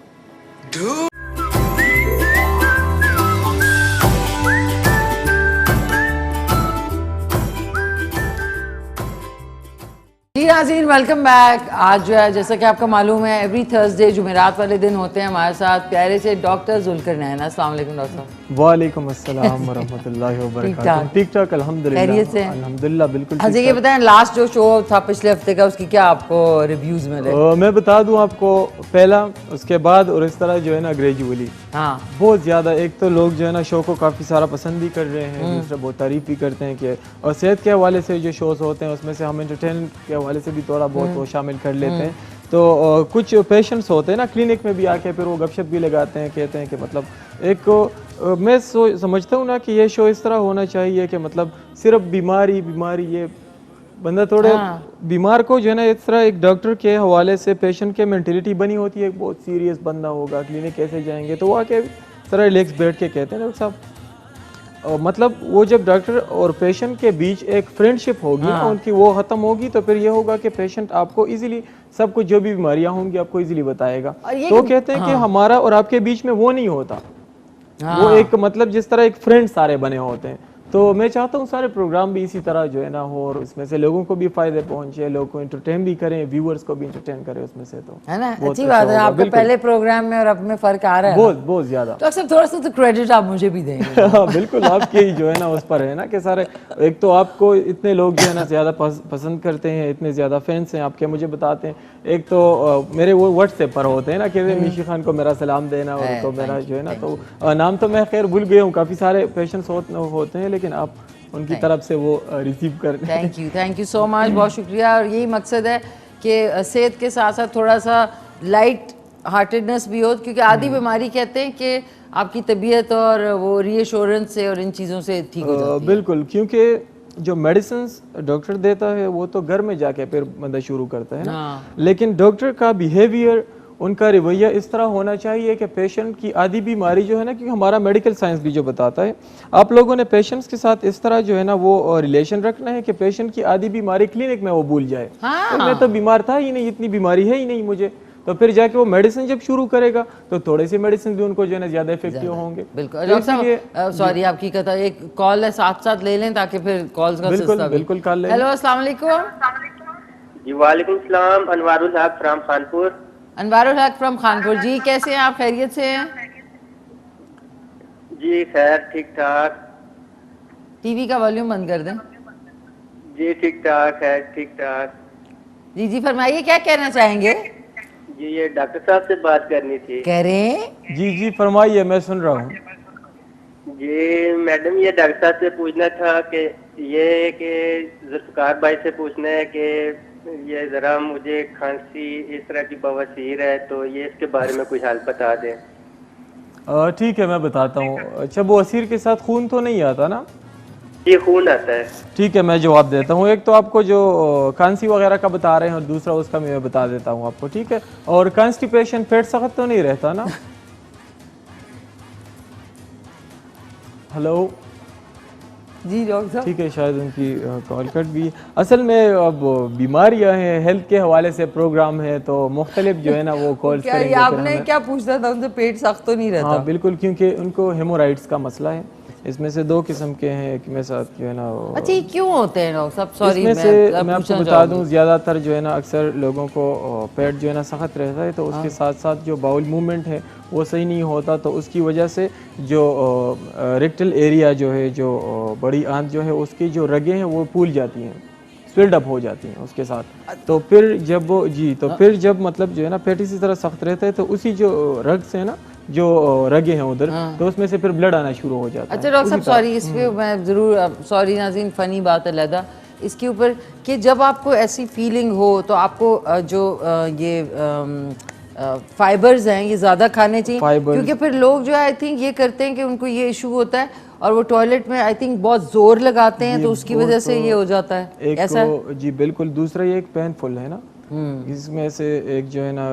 जी नाज़रीन, वेलकम बैक। आज जो है, जैसा कि आपको मालूम है, एवरी थर्सडे जुमेरात वाले दिन होते हैं हमारे साथ प्यारे से डॉक्टर जुल्करनैन। अस्सलाम वालेकुम डॉक्टर साहब। वालेकुम अस्सलाम वरहमतुल्लाहि वबरकातुहू। ठीक ठाक, अल्हम्दुलिल्लाह। खैरियत से? अल्हम्दुलिल्लाह, बिल्कुल। अच्छा, ये बताएं, लास्ट जो शो था पिछले हफ्ते का, उसकी क्या आपको रिव्यूज मिले? मैं बता दूं आपको, पहला, उसके बाद, और इस तरह जो है ना ग्रेजुअली हाँ, बहुत ज़्यादा। एक तो लोग जो है ना शो को काफ़ी सारा पसंद भी कर रहे हैं, दूसरा बहुत तारीफ भी करते हैं कि, और सेहत के हवाले से जो शोज़ होते हैं उसमें से हम एंटरटेनमेंट के हवाले से भी थोड़ा बहुत वो शामिल कर लेते हैं। तो कुछ पेशेंट्स होते हैं ना क्लिनिक में भी आके, फिर वो गपशप भी लगाते हैं, कहते हैं कि मतलब एक मैं समझता हूँ ना कि ये शो इस तरह होना चाहिए कि मतलब सिर्फ बीमारी ये बंदा थोड़े बीमार को जो है ना, इस तरह एक डॉक्टर के हवाले से पेशेंट के मेंटेलिटी बनी होती है, बहुत सीरियस बंदा होगा, क्लिनिक कैसे जाएंगे, तो वो आके तरह रिलैक्स बैठ के कहते हैं ना साहब, मतलब वो जब डॉक्टर और पेशेंट के बीच एक फ्रेंडशिप होगी ना, उनकी वो ख़त्म होगी, तो फिर ये होगा कि पेशेंट आपको इजीली सब कुछ जो भी बीमारियां होंगी आपको इजीली बताएगा। तो कहते हैं कि हमारा और आपके बीच में वो नहीं होता। वो एक मतलब जिस तरह एक फ्रेंड सारे बने होते हैं। तो मैं चाहता हूँ सारे प्रोग्राम भी इसी तरह जो है ना हो और उसमें से लोगों को भी फायदे पहुंचे, लोगों को एंटरटेन भी करें, व्यूअर्स को भी एंटरटेन करें उसमें से। तो है ना, बहुत अच्छी अच्छा बात है। होगा, आपका बिल्कुल। पहले प्रोग्राम में और अब में फर्क आ रहा है बहुत बहुत ज्यादा। तो अक्सर थोड़ा सा तो क्रेडिट आप मुझे भी देंगे। हाँ बिल्कुल, आपके ही जो है ना उस पर है ना कि सारे, एक तो आपको इतने लोग जो है ना ज्यादा पसंद करते हैं, इतने ज्यादा फैंस हैं आपके, मुझे बताते हैं। एक तो मेरे वो व्हाट्सएप पर होते हैं ना कि मिशी खान को मेरा सलाम देना, और तो मेरा जो है ना, तो नाम तो मैं खैर भूल गया हूँ, काफी सारे पेशेंट्स होते हैं, लेकिन आप उनकी तरफ से वो रिसीव कर। थैंक यू सो मच, बहुत शुक्रिया। और यही मकसद है कि सेहत के साथ साथ थोड़ा सा लाइट हार्टेडनेस भी हो, क्योंकि आधी बीमारी कहते हैं कि आपकी तबीयत और वो रीएश्योरेंस से और इन चीज़ों से ठीक हो जाती है। बिल्कुल, क्योंकि जो मेडिसिन डॉक्टर देता है वो तो घर में जाके फिर बंदा शुरू करता है ना, लेकिन डॉक्टर का बिहेवियर, उनका रवैया इस तरह होना चाहिए कि पेशेंट की आधी बीमारी जो है ना, क्योंकि हमारा मेडिकल साइंस भी जो बताता है, आप लोगों ने पेशेंट्स के साथ इस तरह जो है ना वो रिलेशन रखना है कि पेशेंट की आधी बीमारी क्लिनिक में वो भूल जाए। तो मैं तो बीमार था ही नहीं, इतनी बीमारी है ही नहीं मुझे, तो फिर जाके वो मेडिसिन जब शुरू करेगा तो थोड़े से मेडिसिन भी उनको जो है ना ज्यादा इफेक्टिव होंगे। बिल्कुल। डॉक्टर साहब सॉरी आपकी कथा, एक कॉल है, साथ साथ ले लें ताकि फिर कॉल्स का सिलसिला भी। बिल्कुल कॉल ले। हेलो, अस्सलाम वालेकुम। जी वालेकुम सलाम, अनवारुल हक फ्रॉम खानपुर। अनवारुल हक फ्रॉम खानपुर जी, कैसे हैं आप? खैरियत से हैं? जी खैर, ठीक ठाक। टीवी का वॉल्यूम बंद कर दें। जी ठीक ठाक है, ठीक ठाक। जी जी फरमाइए, क्या कहना चाहेंगे? जी ये डॉक्टर साहब से बात करनी थी। कह रहे हैं जी जी फरमाइए, मैं सुन रहा हूँ। जी मैडम, ये डॉक्टर साहब से पूछना था कि ये कि जुल्फकार भाई से पूछना है कि ये जरा मुझे खांसी, इस तरह की बवासीर है, तो ये इसके बारे में कुछ हाल बता दें। ठीक है, मैं बताता हूँ। अच्छा, बवासीर के साथ खून तो नहीं आता ना? ये खून आता है। ठीक है, मैं जवाब देता हूँ। एक तो आपको जो खांसी वगैरह का बता रहे हैं और दूसरा उसका मैं बता देता हूँ आपको, ठीक है। और कॉन्स्टिपेशन, पेट सख्त तो नहीं रहता ना? हेलो जी डॉक्टर साहब। ठीक है, शायद उनकी कॉल कट भी। असल में अब बीमारियां हैं, हेल्थ के हवाले से प्रोग्राम है, तो मुख्तलिफ जो है ना वो कॉल्स क्या करेंगे। ये आपने क्या पूछना था उनसे? पेट सख्त तो नहीं रहता? हाँ बिल्कुल, क्योंकि उनको हेमोराइड्स का मसला है। इसमें से 2 किस्म के हैं, एक में साथ जो है ना अच्छा, ये क्यों होते हैं डॉक्टर साहब? सॉरी, इसमें से मैं आपको बता दूं, ज़्यादातर जो है ना अक्सर लोगों को पेट जो है ना सख्त रहता है, तो उसके साथ साथ जो बाउल मूवमेंट है वो सही नहीं होता, तो उसकी वजह से जो रेक्टल एरिया जो है, जो बड़ी आंत जो है, उसकी जो रगें हैं वो फूल जाती हैं, स्वेल्ड अप हो जाती हैं उसके साथ। तो फिर जब वो फिर जब मतलब जो है ना पेट इसी तरह सख्त रहता है, तो उसी जो रग से है ना जो रगे हैं उधर, तो उसमें से फिर ब्लड आना शुरू हो जाता है। अच्छा डॉक्टर साहब, सॉरी इस पे मैं ज़रूर, सॉरी नाज़रीन, फ़नी बात है लहदा इसके ऊपर, कि जब आपको ऐसी फीलिंग हो तो आपको जो ये फाइबर्स हैं ये ज़्यादा खाने चाहिए, क्योंकि फिर लोग जो है आई थिंक ये करते हैं कि उनको ये इशू होता है और वो टॉयलेट में आई थिंक बहुत जोर लगाते हैं, तो उसकी वजह से ये हो जाता है। ऐसा है? जी बिल्कुल। दूसरा ये एक पेनफुल है ना, इसमें से एक जो है ना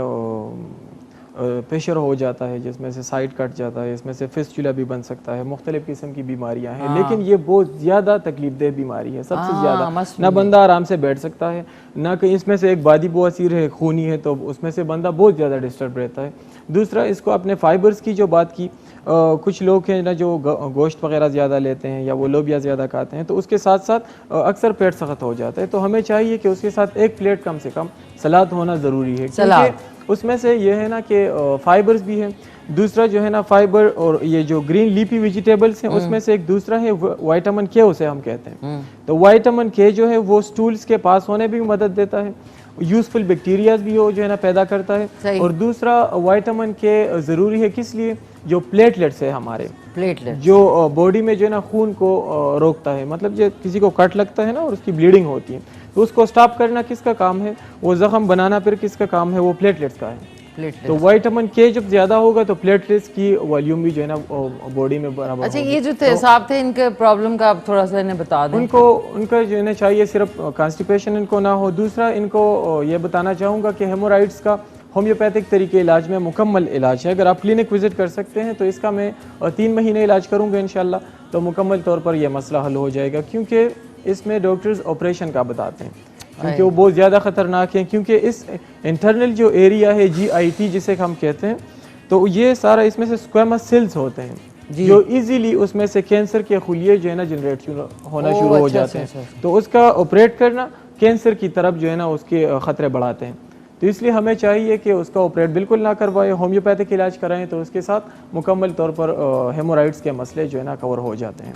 प्रेशर हो जाता है, जिसमें से साइड कट जाता है, इसमें से फिस्टुला भी बन सकता है, मुख्तलिफ किस्म की बीमारियां हैं। लेकिन ये बहुत ज़्यादा तकलीफ देह बीमारी है, सबसे ज़्यादा। ना बंदा आराम से बैठ सकता है, ना कहीं इसमें से एक बादी बवासीर है, खूनी है, तो उसमें से बंदा बहुत ज़्यादा डिस्टर्ब रहता है। दूसरा, इसको अपने फाइबर्स की जो बात की, कुछ लोग हैं ना जो गोश्त वगैरह ज़्यादा लेते हैं या वो लोबिया ज़्यादा खाते हैं, तो उसके साथ साथ अक्सर पेट सख्त हो जाता है। तो हमें चाहिए कि उसके साथ एक प्लेट कम से कम सलाद होना ज़रूरी है, क्योंकि उसमें से ये है ना कि फाइबर्स भी हैं। दूसरा जो है ना फाइबर और ये जो ग्रीन लीफी वेजिटेबल्स हैं, उसमें से एक दूसरा है विटामिन के, उसे हम कहते हैं। तो विटामिन के जो है वो स्टूल्स के पास होने भी मदद देता है, यूजफुल बैक्टीरियाज भी हो जो है ना पैदा करता है। और दूसरा विटामिन के ज़रूरी है किस लिए? जो प्लेटलेट्स है हमारे, प्लेटलेट जो बॉडी में जो है ना खून को रोकता है, मतलब जो किसी को कट लगता है ना और उसकी ब्लीडिंग होती है, तो उसको स्टॉप करना किसका काम है? वो जख्म बनाना फिर किसका काम है? वो प्लेटलेट्स का है। तो विटामिन के जब ज्यादा होगा तो प्लेटलेट्स की वॉल्यूम भी जो है ना बॉडी में बराबर। अच्छा, ये जो थे साहब थे, इनके प्रॉब्लम का आप थोड़ा सा इन्हें बता दें। उनका जो है ना चाहिए सिर्फ कॉन्स्टिपेशन इनको ना हो। दूसरा, इनको ये बताना चाहूँगा कि हेमोराइड्स का होम्योपैथिक तरीके इलाज में मुकम्मल इलाज है। अगर आप क्लिनिक विजिट कर सकते हैं तो इसका मैं 3 महीने इलाज करूँगा इंशाल्लाह, तो मुकम्मल तौर पर यह मसला हल हो जाएगा। क्योंकि इसमें डॉक्टर्स ऑपरेशन का बताते हैं, क्योंकि वो बहुत ज़्यादा ख़तरनाक है। क्योंकि इस इंटरनल जो एरिया है GIT जिसे हम कहते हैं, तो ये सारा इसमें से स्क्वेमस सेल्स होते हैं। जो इजीली उसमें से कैंसर के खुलिये जो है ना जनरेट होना शुरू हो जाते हैं। तो उसका ऑपरेट करना कैंसर की तरफ जो है ना उसके ख़तरे बढ़ाते हैं। तो इसलिए हमें चाहिए कि उसका ऑपरेट बिल्कुल ना करवाएं, होम्योपैथिक इलाज कराएं, तो उसके साथ मुकम्मल तौर पर हेमोराइड्स के मसले जो है ना कवर हो जाते हैं।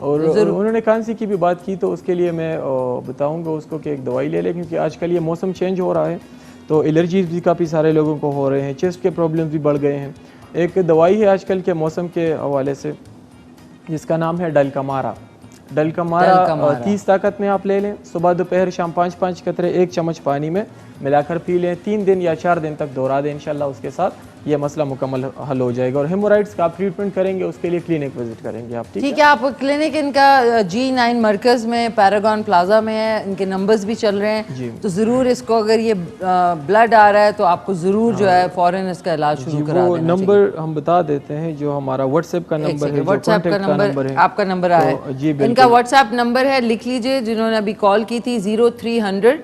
और उन्होंने खांसी की भी बात की, तो उसके लिए मैं बताऊंगा उसको कि एक दवाई ले लें, क्योंकि आजकल ये मौसम चेंज हो रहा है तो एलर्जीज भी काफ़ी सारे लोगों को हो रहे हैं, चेस्ट के प्रॉब्लम्स भी बढ़ गए हैं। एक दवाई है आजकल के मौसम के हवाले से जिसका नाम है डलकमारा। 30 ताकत में आप ले लें, सुबह दोपहर शाम 5-5 कतरे 1 चम्मच पानी में मिलाकर पी लें, 3 दिन या 4 दिन तक दोहरा दें, इंशाल्लाह उसके साथ ये मसला मुकम्मल हल हो जाएगा। और हेमोराइड्स का आप ट्रीटमेंट करेंगे उसके लिए क्लिनिक विजिट करेंगे आप, ठीक है। आप क्लिनिक इनका G9 मरकज़ में पैरागॉन प्लाजा में है, इनके नंबर्स भी चल रहे हैं, तो ज़रूर इसको अगर ये ब्लड आ रहा है तो आपको ज़रूर जो है फ़ौरन इसका इलाज शुरू करा देना चाहिए। नंबर हम बता देते हैं, जो हमारा व्हाट्सएप का नंबर है, व्हाट्सएप का नंबर है, आपका नंबर है, इनका व्हाट्सएप नंबर है, लिख लीजिए, जिन्होंने अभी कॉल की थी 0300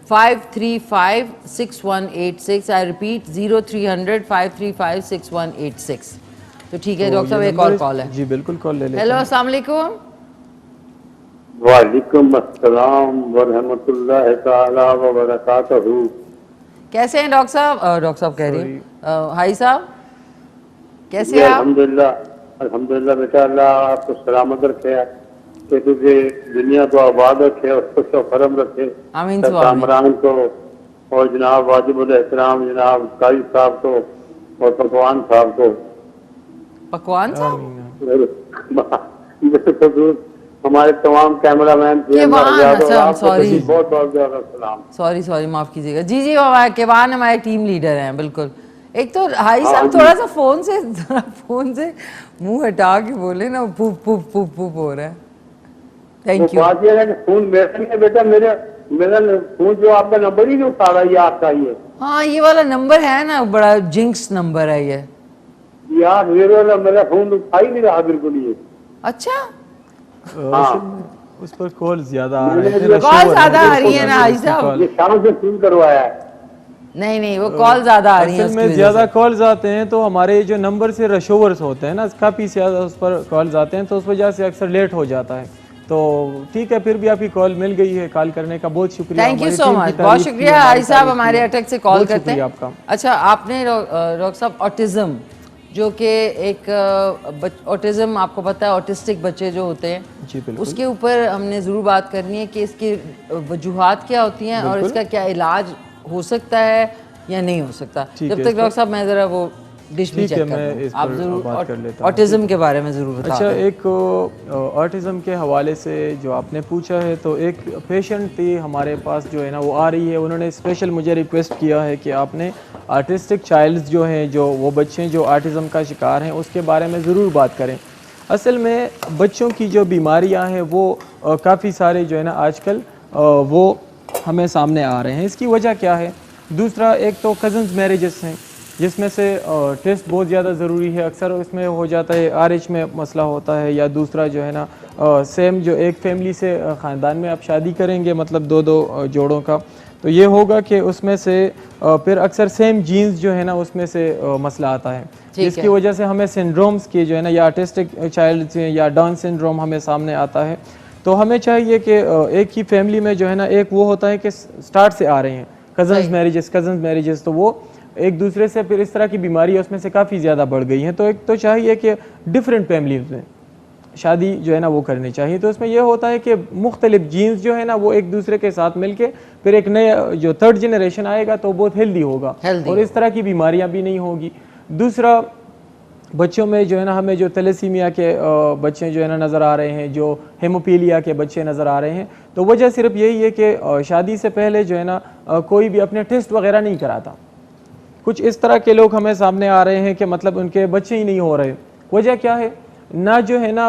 535 6186। I repeat 0300 535 6186। तो ठीक है डॉक्टर साहब, एक और कॉल है। जी बिल्कुल, कॉल ले लें। हेलो, अस्सलाम वालेकुम। वालेकुम अस्सलाम व रहमतुल्लाहि तआला व बरकातहू। कैसे हैं डॉक्टर साहब? डॉक्टर साहब कह रही हैं, हाई साहब कैसे हैं आप? अल्हम्दुलिल्लाह बेटा, अल्लाह आपको सलामत रखे, कि तुझे दुनिया को आबाद रखे और खुश व खरम रखे। आमीन। कामरान को और जनाब वाजिबुल एहतराम जनाब कारी साहब को और पकवान साहब को। पकवान साहब? हमारे तमाम कैमरामैन, सॉरी बहुत बहुत ज्यादा सलाम। सॉरी माफ कीजिएगा। जी केवान हमारे टीम लीडर हैं, बिल्कुल। एक तो हाई साहब थोड़ा सा फोन से मुंह हटा के बोले ना, पुप पुप पुप पुप हो रहा है। Thank you. फोन मेरा नहीं बेटा, मेरा फोन जो आपका नंबर ही नहीं उठा रहा, ये आपका ही है। हाँ, ये वाला नंबर है ना, बड़ा जिंक्स नंबर है ये यार, मेरा फोन उठा ही नहीं रहा बिल्कुल ये। अच्छा, उस पर कॉल ज्यादा आ रही है ना हाई साहब? ये शाम से फोन करवाया है। नहीं, वो कॉल ज्यादा आ रही है। में ज्यादा कॉल्स आते हैं तो हमारे जो नंबर से रशोवर्स होते हैं ना, काफी ज्यादा उस पर कॉल्स आते हैं, तो उस वजह से अक्सर लेट हो जाता है। तो ठीक है, फिर भी आपकी कॉल मिल गई है, कॉल करने का बहुत शुक्रिया। थैंक यू सो मच, बहुत शुक्रिया हाई साहब, हमारे अटक से कॉल करते हैं आपका। अच्छा, आपने डॉक्टर साहब ऑटिज्म, जो कि एक ऑटिज्म आपको पता है, ऑटिस्टिक बच्चे जो होते हैं, जी बिल्कुल, उसके ऊपर हमने ज़रूर बात करनी है कि इसकी वजूहात क्या होती हैं और इसका क्या इलाज हो सकता है या नहीं हो सकता। जब तक डॉक्टर साहब मैं ज़रा वो डिश भी चेक करता हूं, आप ज़रूर ऑटिज्म के बारे में ज़रूर बताएं। अच्छा, एक ऑटिज्म के हवाले से जो आपने पूछा है, तो एक पेशेंट थी हमारे पास जो है ना, वो आ रही है, उन्होंने स्पेशल मुझे रिक्वेस्ट किया है कि आपने आर्टिस्टिक चाइल्ड्स जो हैं, जो वो बच्चे जो ऑटिज्म का शिकार हैं, उसके बारे में ज़रूर बात करें। असल में बच्चों की जो बीमारियां हैं वो काफ़ी सारे जो है ना आजकल वो हमें सामने आ रहे हैं। इसकी वजह क्या है? दूसरा, एक तो कज़न्स मैरिजेस हैं, जिसमें से टेस्ट बहुत ज़्यादा ज़रूरी है, अक्सर इसमें हो जाता है RH में मसला होता है, या दूसरा जो है ना सेम जो एक फैमिली से ख़ानदान में आप शादी करेंगे, मतलब दो जोड़ों का, तो ये होगा कि उसमें से फिर अक्सर सेम जीन्स जो है ना उसमें से मसला आता है, जिसकी वजह से हमें सिंड्रोम्स की जो है ना, या आर्टिस्टिक चाइल्ड या डाउन सिंड्रोम हमें सामने आता है। तो हमें चाहिए कि एक ही फैमिली में जो है ना, एक वो होता है कि स्टार्ट से आ रहे हैं कज़न्स मैरिजेस, तो वो एक दूसरे से फिर इस तरह की बीमारी है उसमें से काफ़ी ज़्यादा बढ़ गई हैं। तो एक तो चाहिए कि डिफरेंट फैमिलीज में शादी जो है ना वो करनी चाहिए। तो उसमें यह होता है कि मुख्तलिफ जीन्स जो है ना वो एक दूसरे के साथ मिलके फिर एक नया जो थर्ड जनरेशन आएगा तो बहुत हेल्दी होगा और इस तरह की बीमारियां भी नहीं होगी। दूसरा, बच्चों में जो है ना हमें जो थैलेसीमिया के बच्चे जो है ना नज़र आ रहे हैं, जो हेमोपीलिया के बच्चे नज़र आ रहे हैं, तो वजह सिर्फ यही है कि शादी से पहले जो है ना कोई भी अपने टेस्ट वगैरह नहीं कराता। कुछ इस तरह के लोग हमें सामने आ रहे हैं कि मतलब उनके बच्चे ही नहीं हो रहे। वजह क्या है? ना जो है ना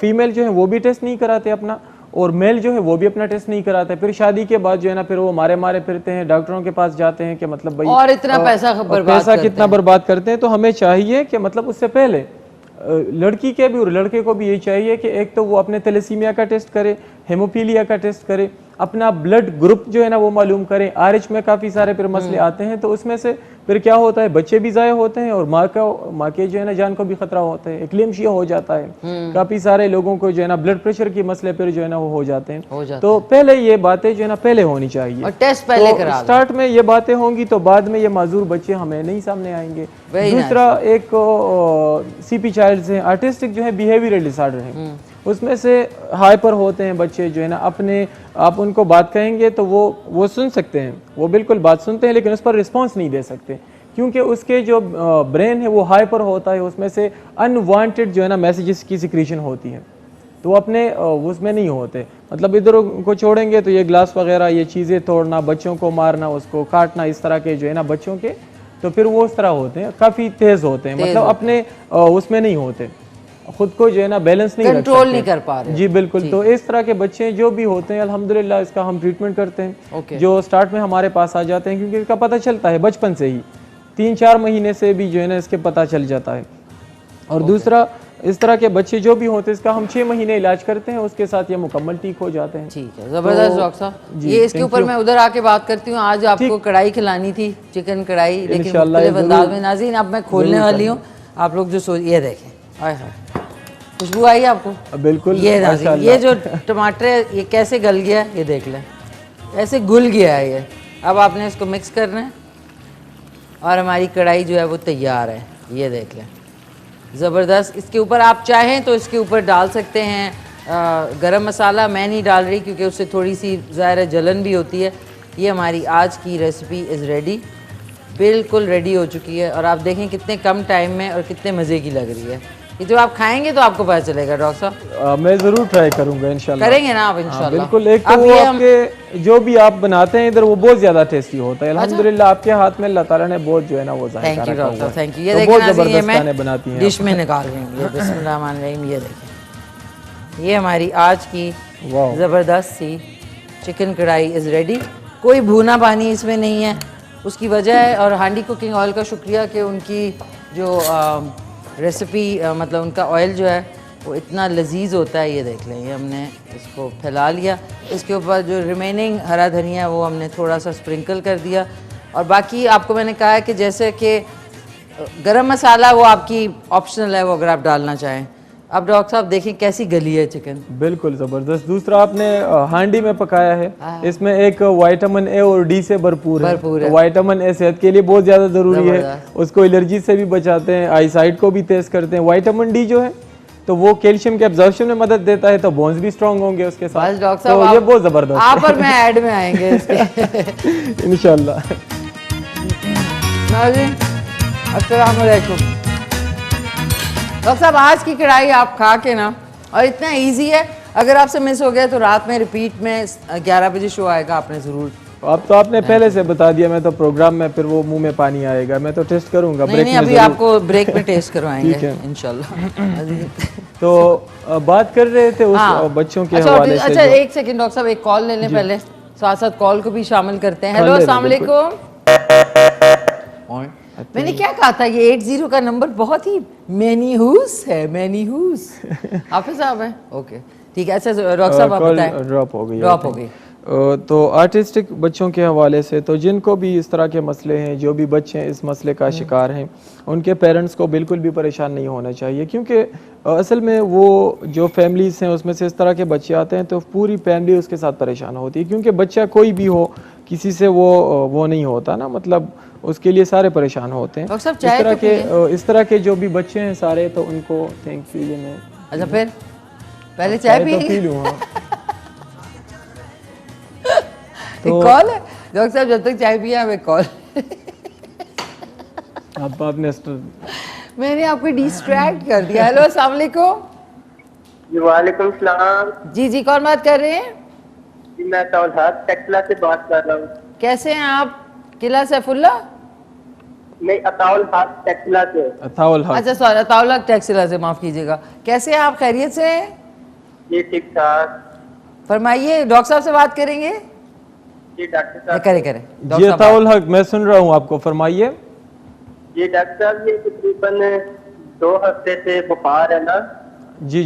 फीमेल जो है वो भी टेस्ट नहीं कराते अपना, और मेल जो है वो भी अपना टेस्ट नहीं कराते। फिर शादी के बाद जो है ना फिर वो मारे फिरते हैं, डॉक्टरों के पास जाते हैं कि मतलब भाई और इतना पैसा कितना बर्बाद करते हैं। तो हमें चाहिए कि मतलब उससे पहले लड़की के भी और लड़के को भी यही चाहिए कि एक तो वो अपने थैलेसीमिया का टेस्ट करे, हेमोफीलिया का टेस्ट करे, अपना ब्लड ग्रुप जो है ना वो मालूम करें। RH में काफ़ी सारे फिर मसले आते हैं, तो उसमें से फिर क्या होता है, बच्चे भी ज़ाया होते हैं और माँ के जो है ना जान को भी खतरा होता है, एक्लेम्शिया हो जाता है। काफ़ी सारे लोगों को जो है ना ब्लड प्रेशर के मसले पर जो है ना वो हो जाते हैं। तो पहले ये बातें जो है ना पहले होनी चाहिए और टेस्ट पहले करा लो। स्टार्ट में ये बातें होंगी तो बाद में ये माजूर बच्चे हमें नहीं सामने आएंगे। दूसरा एक CP चाइल्ड्स हैं, आर्टिस्टिक जो है बिहेवियरल डिसऑर्डर हैं, उसमें से हाइपर होते हैं बच्चे जो है ना, अपने आप उनको बात कहेंगे तो वो सुन सकते हैं, वो बिल्कुल बात सुनते हैं लेकिन उस पर रिस्पॉन्स नहीं दे सकते क्योंकि उसके जो ब्रेन है वो हाइपर होता है, उसमें से अनवांटेड जो है ना मैसेजेस की सिक्रीशन होती है, तो वो अपने उसमें नहीं होते। मतलब इधर को छोड़ेंगे तो ये ग्लास वगैरह, ये चीज़ें तोड़ना, बच्चों को मारना, उसको काटना, इस तरह के जो है ना बच्चों के, तो फिर वो उस तरह होते हैं, काफ़ी तेज़ होते हैं, मतलब अपने उसमें नहीं होते, खुद को जो है ना बैलेंस नहीं कंट्रोल नहीं कर पा रहे। जी बिल्कुल। तो इस तरह के बच्चे जो भी होते हैं अल्हम्दुलिल्लाह इसका हम ट्रीटमेंट करते हैं। जो स्टार्ट में हमारे पास आ जाते हैं क्योंकि इसका पता चलता है बचपन से ही, 3-4 महीने से भी जो है ना इसके पता चल जाता है। और दूसरा, इस तरह के बच्चे जो भी होते हैं इसका हम 6 महीने इलाज करते हैं, उसके साथ ये मुकम्मल ठीक हो जाते हैं। ठीक है, जबरदस्त डॉक्टर साहब। ये इसके ऊपर मैं उधर आके बात करती हूँ। आज आपको कढ़ाई खिलानी थी, चिकन कढ़ाई, लेकिन मुख्तलिफ अंदाज में। नाज़रीन अब मैं खोलने वाली हूँ, आप लोग जो सोच, ये देखें, आय हाय खुशबू आई आपको? बिल्कुल। ये नाज़रीन, ये जो टमाटर है ये कैसे गल गया है, ये देख लें, ऐसे घुल गया है ये। अब आपने इसको मिक्स करना है और हमारी कढ़ाई जो है वो तैयार है, ये देख लें, ज़बरदस्त। इसके ऊपर आप चाहें तो इसके ऊपर डाल सकते हैं गरम मसाला, मैं नहीं डाल रही क्योंकि उससे थोड़ी सी ज़ाहिर जलन भी होती है। ये हमारी आज की रेसिपी इज़ रेडी, बिल्कुल रेडी हो चुकी है और आप देखें कितने कम टाइम में और कितने मज़े की लग रही है। ये जो आप खाएंगे तो आपको पता चलेगा डॉक्टर साहब। मैं ज़रूर ट्राई करूँगा इंशाल्लाह। करेंगे ना आप इंशाल्लाह? बिल्कुल। एक तो वो आपके जो भी आप बनाते हैं इधर वो बहुत ज़्यादा टेस्टी होता है अल्हम्दुलिल्लाह। आपके हाथ में अल्लाह ताला ने बहुत जो है ना वो thank you doctor, thank you. ये तो देखें बहुत नाज़रीन, ये ज़बरदस्त खाने मैं बनाती हैं डिश में निकाल रही हूँ, ये बिस्मिल्लाहिर्रहमानिर्रहीम। ये देखें, ये हमारी आज की ज़बरदस्त सी चिकन कढ़ाई इज़ रेडी। कोई भुना पानी इसमें नहीं है, उसकी वजह है, और हांडी कुकिंग ऑयल का शुक्रिया कि उनकी जो रेसिपी मतलब उनका ऑयल जो है वो इतना लजीज होता है। ये देख लें, ये हमने इसको फैला लिया, इसके ऊपर जो रिमेनिंग हरा धनिया वो हमने थोड़ा सा स्प्रिंकल कर दिया, और बाकी आपको मैंने कहा है कि जैसे कि गरम मसाला वो आपकी ऑप्शनल है, वो अगर आप डालना चाहें। अब डॉक्टर साहब देखें कैसी गली है चिकन, बिल्कुल ज़बरदस्त। दूसरा आपने हांडी में पकाया है, इसमें एक विटामिन ए और डी से भरपूर है। तो विटामिन ए सेहत के लिए बहुत ज़्यादा ज़रूरी है, उसको एलर्जी से भी बचाते हैं, आई साइट को भी तेज करते हैं। विटामिन डी जो है तो वो कैल्शियम के एब्जॉर्प्शन में मदद देता है, तो बोन्स भी स्ट्रॉन्ग होंगे उसके साथ। डॉक्टर साहब तो ये बहुत ज़बरदस्त आप और मैं ऐड में आएंगे इसके इंशाल्लाह। अस्सलाम वालेकुम डॉक्टर साहब। आज की कढ़ाई आप खा के ना, और इतना इजी है, अगर आपसे मिस हो गया तो रात में रिपीट में 11 बजे शो आएगा, आपने ज़रूर। अब तो आपने पहले से बता दिया, मैं तो प्रोग्राम में फिर वो मुंह में पानी आएगा, मैं तो टेस्ट करूंगा। नहीं, अभी आपको ब्रेक में टेस्ट करवाएंगे इंशाल्लाह। तो बात कर रहे थे उस बच्चों के हवाले से। अच्छा एक सेकंड डॉक्टर साहब, एक कॉल ले लें पहले, साथ साथ कॉल को भी शामिल करते हैं। हेलो अस्सलाम वालेकुम। मैंने क्या कहा था, ये 80 का नंबर बहुत ही मैनीहूस है, मैनीहूस। हाफिज साहब है, ओके ठीक है। अच्छा डॉक्टर साहब आप बताएं। ड्रॉप हो गई। तो आर्टिस्टिक बच्चों के हवाले से, तो जिनको भी इस तरह के मसले हैं, जो भी बच्चे इस मसले का शिकार हैं, उनके पेरेंट्स को बिल्कुल भी परेशान नहीं होना चाहिए, क्योंकि असल में वो जो फैमिलीज़ हैं उसमें से इस तरह के बच्चे आते हैं तो पूरी फैमिली उसके साथ परेशान होती है, क्योंकि बच्चा कोई भी हो, किसी से वो नहीं होता ना, मतलब उसके लिए सारे परेशान होते हैं। इस तरह के जो भी बच्चे हैं सारे, तो उनको थैंक यू। ये मैं अच्छा फिर पहले चाय पी लूँ। तो कॉल है डॉक्टर साहब, जब तक चाय पिया हमें कॉल। आपने मैंने आपको डिस्ट्रैक्ट कर दिया। हेलो अस्सलाम वालेकुम। वालेकुम सलाम। जी कौन बात कर रहे हैं? जी मैं अताउल हक टेक्सला से बात कर रहा हूँ। कैसे हैं आप? किला सैफुल्ला? नहीं, अताउल हक टेक्सला से। अताउल हक, अच्छा सॉरी, अताउल हक टेक्सला से, माफ कीजिएगा। कैसे हैं आप? खैरियत से हैं? जी ठीक ठाक। फरमाइए, डॉक्टर साहब से बात करेंगे? जी डॉक्टर साहब। करें। जी अताउल हक, मैं सुन रहा हूँ आपको, फरमाइए। जी डॉक्टर साहब, ये तकरीबन 2 हफ्ते से बुखार है ना। जी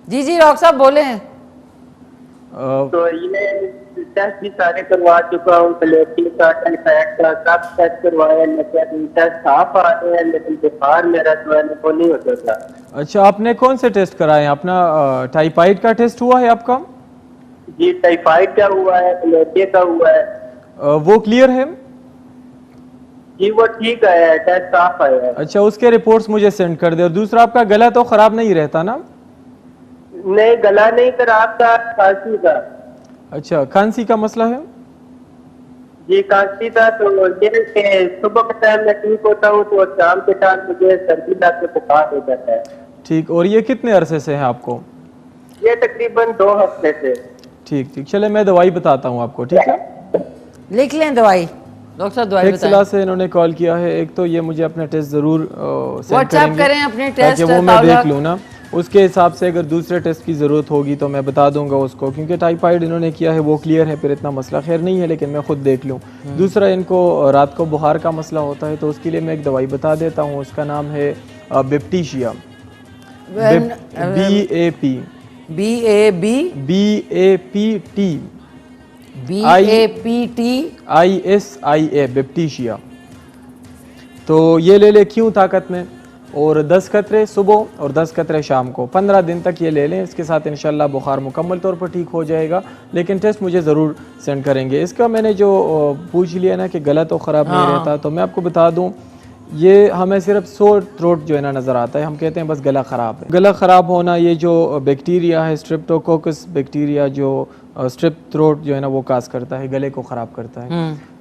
डॉक्टर साहब बोले हैं। तो ये टेस्ट भी सारे करवा चुका हूँ, प्लेटिंग का, टाइफाइड का, सब टेस्ट करवाया, लेकिन टेस्ट साफ आ रहे हैं, लेकिन बुखार मेरा जो है वो नहीं होता था। अच्छा, आपने कौन से टेस्ट कराए हैं? अपना टाइफाइड का टेस्ट हुआ है आपका? जी टाइफाइड का हुआ है, प्लेटिंग का हुआ है। वो क्लियर है? जी वो ठीक है, टेस्ट साफ आया है। अच्छा, उसके रिपोर्ट्स मुझे सेंड कर दे। और दूसरा, आपका गला तो खराब नहीं रहता ना? नहीं, गला नहीं खराब था, खांसी था। अच्छा, खांसी का मसला है? जी खांसी था, तो ये कि सुबह के टाइम में ठीक होता हूँ तो शाम के टाइम मुझे सर्दी लग के बुखार हो जाता है। ठीक, और ये कितने अरसे से है आपको? ये तकरीबन 2 हफ्ते से। ठीक ठीक, चले मैं दवाई बताता हूँ आपको, ठीक है? लिख लें दवाई, डॉक्टर साहब दवाई एक बताएं। सिला से इन्होंने कॉल किया है। एक तो ये मुझे अपने टेस्ट जरूर सेंड व्हाट्सएप करेंगे करें अपने ताकि टेस्ट, वो मैं ताउला। देख लूँ ना, उसके हिसाब से अगर दूसरे टेस्ट की ज़रूरत होगी तो मैं बता दूंगा उसको, क्योंकि टाइफाइड इन्होंने किया है वो क्लियर है, फिर इतना मसला खैर नहीं है, लेकिन मैं खुद देख लूँ। दूसरा, इनको रात को बुखार का मसला होता है, तो उसके लिए मैं एक दवाई बता देता हूँ, उसका नाम है बिप्टीशिया। BAP ISIA, बिप्टीशिया। तो ये ले ले क्यों ताकत में, और 10 कतरे सुबह और 10 कतरे शाम को 15 दिन तक ये ले लें। इसके साथ इंशाल्लाह बुखार मुकम्मल तौर पर ठीक हो जाएगा, लेकिन टेस्ट मुझे ज़रूर सेंड करेंगे। इसका मैंने जो पूछ लिया ना कि गला तो ख़राब नहीं रहता, तो मैं आपको बता दूं, ये हमें सिर्फ सोर थ्रोट जो है ना नज़र आता है, हम कहते हैं बस गला ख़राब है। गला ख़राब होना, ये जो बैक्टीरिया है स्ट्रेप्टोकोकस बैक्टीरिया, जो स्ट्रेप थ्रोट जो है ना वो काज करता है, गले को ख़राब करता है।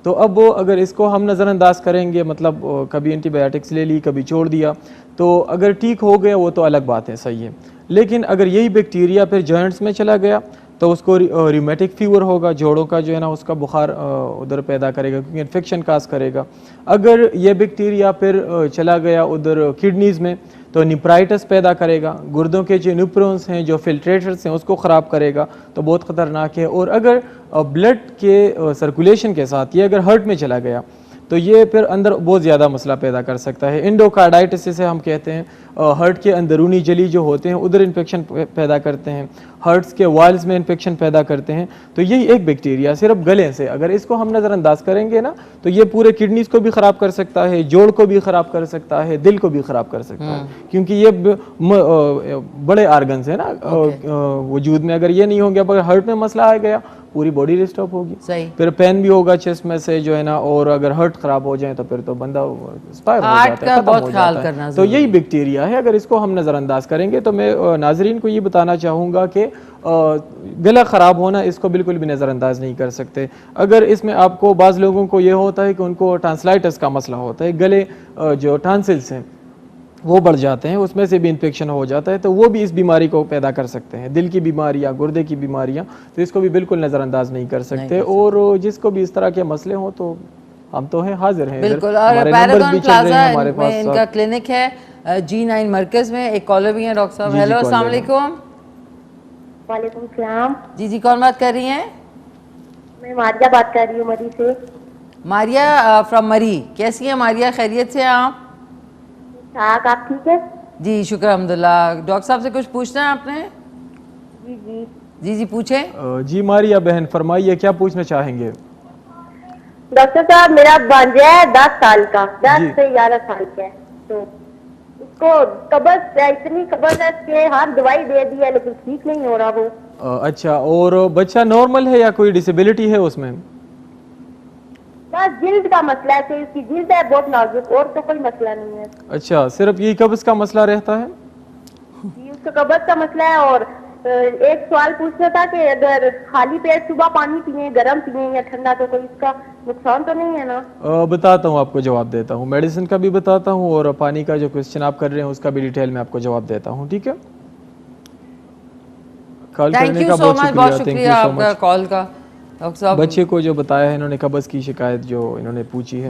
तो अब वो अगर इसको हम नज़रअंदाज करेंगे, मतलब कभी एंटीबायोटिक्स ले ली, कभी छोड़ दिया, तो अगर ठीक हो गया वो तो अलग बात है, सही है। लेकिन अगर यही बैक्टीरिया फिर जॉइंट्स में चला गया तो उसको रिमेटिक फीवर होगा, जोड़ों का जो है ना उसका बुखार उधर पैदा करेगा, क्योंकि इन्फेक्शन काज करेगा। अगर ये बैक्टीरिया फिर चला गया उधर किडनीज़ में तो निप्राइटस पैदा करेगा, गुर्दों के जो न्यूरॉन्स हैं, जो फिल्ट्रेटर्स हैं, उसको ख़राब करेगा, तो बहुत ख़तरनाक है। और अगर ब्लड के सर्कुलेशन के साथ ये अगर हार्ट में चला गया तो ये फिर अंदर बहुत ज़्यादा मसला पैदा कर सकता है। एंडोकार्डाइटिस जिसे हम कहते हैं, हार्ट के अंदरूनी जली जो होते हैं उधर इन्फेक्शन पैदा करते हैं, हार्ट्स के वाल्स में इन्फेक्शन पैदा करते हैं। तो यही एक बैक्टीरिया सिर्फ गले से अगर इसको हम नज़रअंदाज करेंगे ना, तो ये पूरे किडनीज़ को भी ख़राब कर सकता है, जोड़ को भी ख़राब कर सकता है, दिल को भी ख़राब कर सकता है, क्योंकि ये बड़े आर्गन्स है ना वजूद में। अगर ये नहीं होंगे, अगर हार्ट में मसला आ गया पूरी बॉडी डिस्टर्ब होगी, फिर पेन भी होगा चेस्ट में से जो है ना, और अगर हार्ट खराब हो जाए तो फिर तो बंदा एक्सपायर हो जाता है, खत्म हो जाता है। तो यही बैक्टीरिया है, अगर इसको हम नज़रअंदाज करेंगे तो मैं नाजरीन को ये बताना चाहूँगा कि गला ख़राब होना इसको बिल्कुल भी नज़रअंदाज नहीं कर सकते। अगर इसमें आपको बाज़ लोगों को ये होता है कि उनको टॉन्सिलाइटिस का मसला होता है, गले जो टॉन्सिल्स हैं वो बढ़ जाते हैं, उसमें से भी इन्फेक्शन हो जाता है, तो वो भी इस बीमारी को पैदा कर सकते हैं। दिल की बीमारियां, गुर्दे की बीमारियां, तो इसको भी बिल्कुल नज़रअंदाज नहीं कर सकते। और जिसको भी इस तरह के मसले हों तो हम तो हैं, हाजिर हैं बिल्कुल। और पैरागॉन प्लाजा में इनका क्लिनिक है, G9 मरकज में। एक कॉलर भी है डॉक्टर साहब। हेलो, अस्सलाम वालेकुम। वालेकुम सलाम। जी जी, कौन बात कर रही हैं? मैं मारिया बात कर रही हूँ मरी से। मारिया फ्रॉम मरी। कैसी हैं मारिया, खैरियत से आप? आप ठीक है? जी शुक्र अल्हम्दुलिल्लाह। डॉक्टर साहब से कुछ पूछना है आपने? जी जी जी जी पूछें। जी मारिया बहन फरमाइए, क्या पूछना चाहेंगे? डॉक्टर साहब, मेरा भांजा है 10 साल का, 10 से 11 साल का है, तो उसको कब्ज, इतनी कब्ज है कि हर दवाई दे दी है लेकिन ठीक नहीं हो रहा वो। अच्छा, और बच्चा नॉर्मल है या कोई डिसेबिलिटी है उसमें? बस जिल्द का मसला है, तो इसकी जिल्द है बहुत नाजुक, और तो कोई मसला नहीं है। अच्छा, सिर्फ यही कब्ज का मसला रहता है? जी, उसको कब्ज का मसला है। और एक सवाल पूछना था कि अगर खाली पेट सुबह पानी पिए, गर्म पिए या ठंडा, तो कोई इसका नुकसान तो नहीं है ना? बताता हूँ, आपको जवाब देता हूँ। मेडिसिन का भी बताता हूँ और पानी का जो क्वेश्चन आप कर रहे हैं उसका भी डिटेल में आपको जवाब देता हूँ, ठीक है? कॉल करने का बहुत शुक्रिया आपका कॉल का। डॉक्टर साहब, बच्चे को जो बताया है इन्होंने, कब्ज की शिकायत जो इन्होंने पूछी है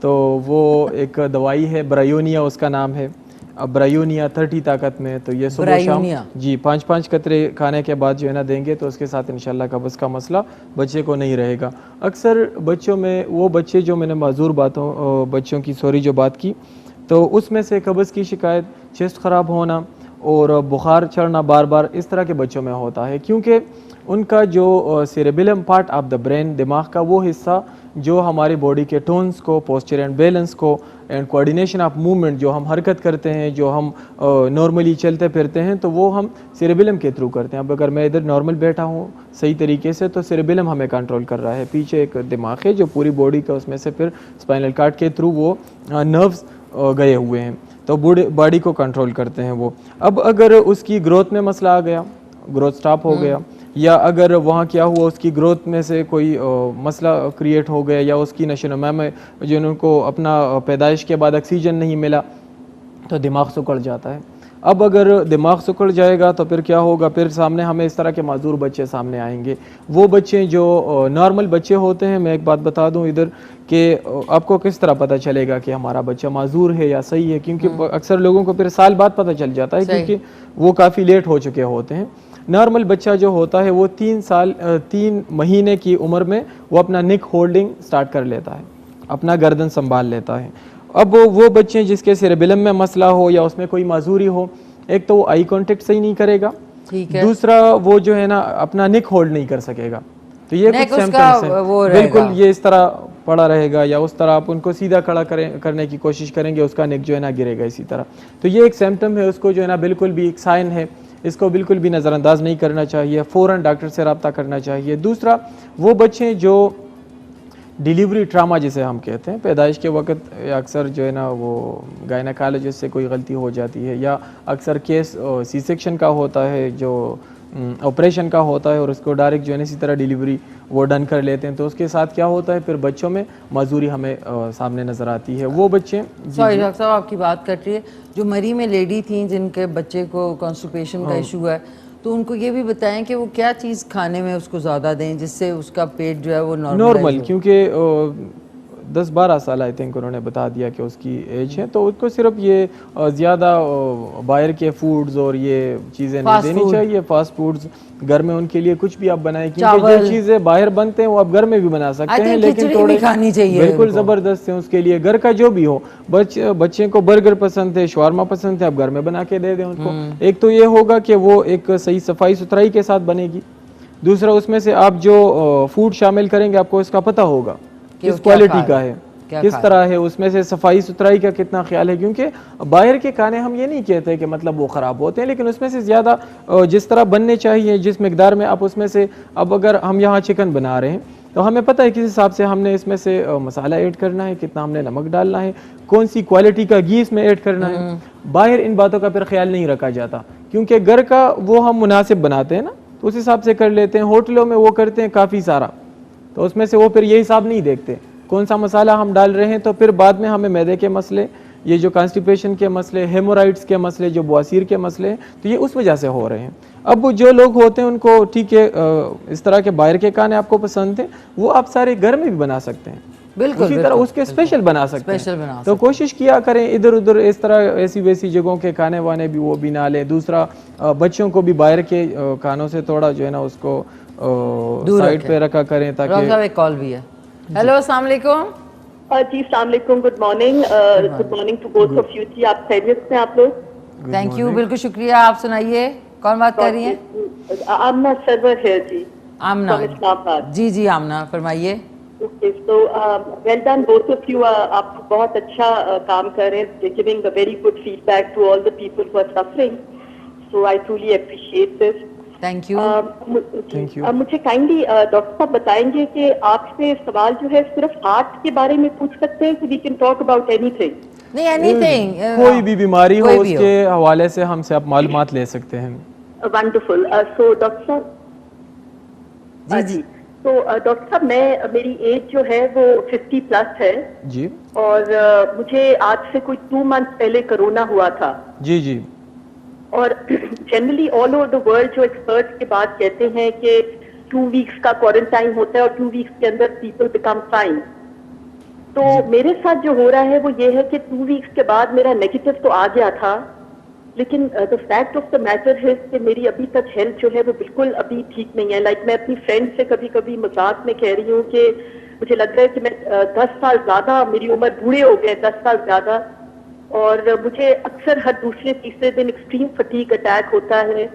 तो वो एक दवाई है ब्रायोनिया, उसका नाम है। अब ब्रायोनिया 30 ताकत में, तो ये सुबह शाम जी 5-5 कतरे खाने के बाद जो है ना देंगे, तो उसके साथ इंशाल्लाह कब्ज का मसला बच्चे को नहीं रहेगा। अक्सर बच्चों में वो बच्चे जो मैंने माजूर बच्चों की जो बात की, तो उसमें से कब्ज की शिकायत, चेस्ट ख़राब होना और बुखार चढ़ना बार बार इस तरह के बच्चों में होता है, क्योंकि उनका जो cerebellum part of the brain, दिमाग का वो हिस्सा जो हमारी बॉडी के टोन्स को, पोस्चर एंड बैलेंस को एंड कोऑर्डिनेशन ऑफ मूवमेंट, जो हम हरकत करते हैं, जो हम नॉर्मली चलते फिरते हैं, तो वो हम सेरेबेलम के थ्रू करते हैं। अब अगर मैं इधर नॉर्मल बैठा हूँ सही तरीके से, तो सेरेबेलम हमें कंट्रोल कर रहा है। पीछे एक दिमाग है जो पूरी बॉडी का, उसमें से फिर स्पाइनल कॉर्ड के थ्रू वो नर्व्स गए हुए हैं, तो बॉडी को कंट्रोल करते हैं वो। अब अगर उसकी ग्रोथ में मसला आ गया, ग्रोथ स्टॉप हो गया, या अगर वहाँ क्या हुआ उसकी ग्रोथ में से कोई मसला क्रिएट हो गया, या उसकी नशोनुमा में जो उनको अपना पैदाइश के बाद ऑक्सीजन नहीं मिला, तो दिमाग सुकड़ जाता है। अब अगर दिमाग सुकड़ जाएगा तो फिर क्या होगा, फिर सामने हमें इस तरह के माजूर बच्चे सामने आएंगे। वो बच्चे जो नॉर्मल बच्चे होते हैं, मैं एक बात बता दूं इधर कि आपको किस तरह पता चलेगा कि हमारा बच्चा माजूर है या सही है, क्योंकि अक्सर लोगों को फिर साल बाद पता चल जाता है, क्योंकि वो काफ़ी लेट हो चुके होते हैं। नॉर्मल बच्चा जो होता है वो 3 महीने की उम्र में वो अपना निक होल्डिंग स्टार्ट कर लेता है, अपना गर्दन संभाल लेता है। अब वो बच्चे जिसके सेरेबेलम में मसला हो या उसमें कोई माजूरी हो, एक तो वो आई कांटेक्ट सही नहीं करेगा, ठीक है, दूसरा वो जो है ना अपना निक होल्ड नहीं कर सकेगा। तो ये कुछ सिम्पटम्स हैं। बिल्कुल ये इस तरह पड़ा रहेगा, या उस तरह आप उनको सीधा खड़ा करने की कोशिश करेंगे, उसका नेक जो है ना गिरेगा इसी तरह। तो ये एक सिम्पटम है, उसको जो है ना बिल्कुल भी एक साइन है, इसको बिल्कुल भी नज़रअंदाज नहीं करना चाहिए, फ़ौरन डॉक्टर से रब्ता करना चाहिए। दूसरा, वो बच्चे जो डिलीवरी ट्रामा जिसे हम कहते हैं, पैदाइश के वक्त अक्सर जो है ना वो गायनेकोलॉजिस्ट से कोई गलती हो जाती है, या अक्सर केस सी सेक्शन का होता है, जो ऑपरेशन का होता है, और उसको डायरेक्ट जो है ना इसी तरह डिलीवरी वो डन कर लेते हैं, तो उसके साथ क्या होता है, फिर बच्चों में माजूरी हमें सामने नज़र आती है। वो बच्चे, सॉरी डॉक्टर साहब आपकी बात कट रही है, जो मरी में लेडी थी जिनके बच्चे को कॉन्स्टिपेशन का इशू है, तो उनको ये भी बताएं कि वो क्या चीज़ खाने में उसको ज़्यादा दें जिससे उसका पेट जो है वो नॉर्मल, क्योंकि 10-12 साल आई थिंक उन्होंने बता दिया कि उसकी एज है, तो उसको सिर्फ ये ज़्यादा बाहर के फूड्स और ये चीज़ें नहीं देनी चाहिए, फास्ट फूड्स। घर में उनके लिए कुछ भी आप बनाएं, क्योंकि जो चीज़ें बाहर बनते हैं वो आप घर में भी बना सकते हैं, लेकिन थोड़ी खानी चाहिए, बिल्कुल ज़बरदस्त है उसके लिए। घर का जो भी हो, बच्चे को बर्गर पसंद है, शवारमा पसंद है, आप घर में बना के दे दें उनको। एक तो ये होगा कि वो एक सही सफाई सुथराई के साथ बनेगी, दूसरा उसमें से आप जो फूड शामिल करेंगे आपको इसका पता होगा किस क्वालिटी का है, किस तरह है, उसमें से सफाई सुथराई का कितना ख्याल है। क्योंकि बाहर के खाने हम ये नहीं कहते कि मतलब वो ख़राब होते हैं, लेकिन उसमें से ज़्यादा जिस तरह बनने चाहिए, जिस मिकदार में आप उसमें से, अब अगर हम यहाँ चिकन बना रहे हैं तो हमें पता है किस हिसाब से हमने इसमें से मसाला ऐड करना है, कितना हमने नमक डालना है, कौन सी क्वालिटी का घी इसमें ऐड करना है। बाहर इन बातों का फिर ख्याल नहीं रखा जाता, क्योंकि घर का वो हम मुनासिब बनाते हैं ना, तो उस हिसाब से कर लेते हैं। होटलों में वो करते हैं काफ़ी सारा, तो उसमें से वो फिर ये हिसाब नहीं देखते कौन सा मसाला हम डाल रहे हैं, तो फिर बाद में हमें मैदे के मसले, ये जो कॉन्स्टिपेशन के मसले, हेमोराइड्स के मसले, जो बवासीर के मसले, तो ये उस वजह से हो रहे हैं। अब जो लोग होते हैं उनको ठीक है इस तरह के बाहर के खाने आपको पसंद है, वो आप सारे घर में भी बना सकते हैं, बिल्कुल उसी तरह उसके स्पेशल बना सकते हैं। तो कोशिश किया करें इधर उधर इस तरह ऐसी वैसी जगहों के खाने वाने भी वो भी ना लें। दूसरा, बच्चों को भी बाहर के खानों से थोड़ा जो है ना उसको साइड पे रखा करें, ताकि एक कॉल भी है। हेलो, अस्सलाम वालेकुम। जी अस्सलाम वालेकुम, good morning to both of you. जी आप खैरियत से आप लोग? थैंक यू, बिल्कुल शुक्रिया। आप सुनाइए, कौन बात कर रही है? आमना सरवर है जी। आमना, जी जी आमना, फरमाइए। Okay, so well done both of you. आप बहुत अच्छा काम कर रहे हैं, giving a very good feedback to all the people who are suffering, so I truly appreciate this. Thank you. मुझे काइंडली डॉक्टर साहब बताएंगे कि आपसे सवाल जो है सिर्फ हार्ट के बारे में पूछ सकते हैं, we can talk about anything? नहीं, एनीथिंग, कोई भी बीमारी हो उसके हवाले से हमसे आप मालूमात ले सकते हैं। वंडरफुल। सो डॉक्टर साहब, जी तो डॉक्टर साहब मेरी एज जो है वो 50+ है जी, और मुझे आज से कोई 2 मंथ पहले कोरोना हुआ था। जी जी। और generally all over the world जो एक्सपर्ट्स के बाद कहते हैं कि 2 वीक्स का क्वारंटाइन होता है और 2 वीक्स के अंदर पीपल बिकम फाइन। तो मेरे साथ जो हो रहा है वो ये है कि 2 वीक्स के बाद मेरा नेगेटिव तो आ गया था, लेकिन the fact of the matter है कि मेरी अभी तक हेल्थ जो है वो बिल्कुल अभी ठीक नहीं है। लाइक मैं अपनी फ्रेंड से कभी कभी मजाक में कह रही हूँ कि मुझे लग रहा है कि मैं 10 साल ज्यादा, मेरी उम्र बूढ़े हो गए 10 साल ज्यादा, और मुझे अक्सर हर दूसरे तीसरे दिन एक्सट्रीम फटीग अटैक होता है।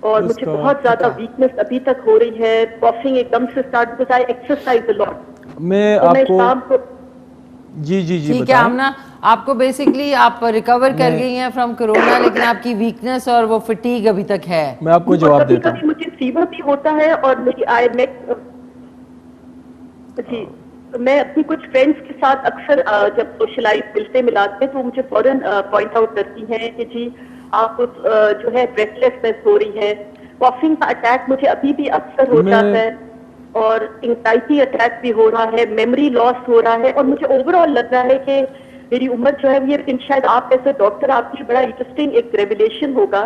और मुझे उसका बहुत ज्यादा वीकनेस अभी तक हो रही है, कॉफिंग एकदम से start, because I exercise a lot. मैं तो मैं आपको शाम को जी जी जी ठीक है बताएं। आमना, आपको बेसिकली आप रिकवर कर गई हैं फ्रॉम कोरोना, लेकिन आपकी वीकनेस और वो फटीग अभी तक है। मैं आपको जवाब कभी देता कभी हूँ। मुझे फीवर भी होता है और मेरी आई नेक जी, तो मैं अपनी कुछ फ्रेंड्स के साथ अक्सर जब सोशलाइज मिलते मिलाते हैं तो मुझे फौरन पॉइंट आउट करती हैं कि जी आप जो है ब्रेथलेसनेस हो रही है, कॉफिंग का अटैक मुझे अभी भी अक्सर हो जाता है, और एंग्जाइटी अटैक भी हो रहा है, मेमोरी लॉस हो रहा है, और मुझे ओवरऑल लग रहा है कि मेरी उम्र जो है ये, लेकिन शायद आप ऐसे डॉक्टर, आपकी बड़ा इंटरेस्टिंग एक रेवलेशन होगा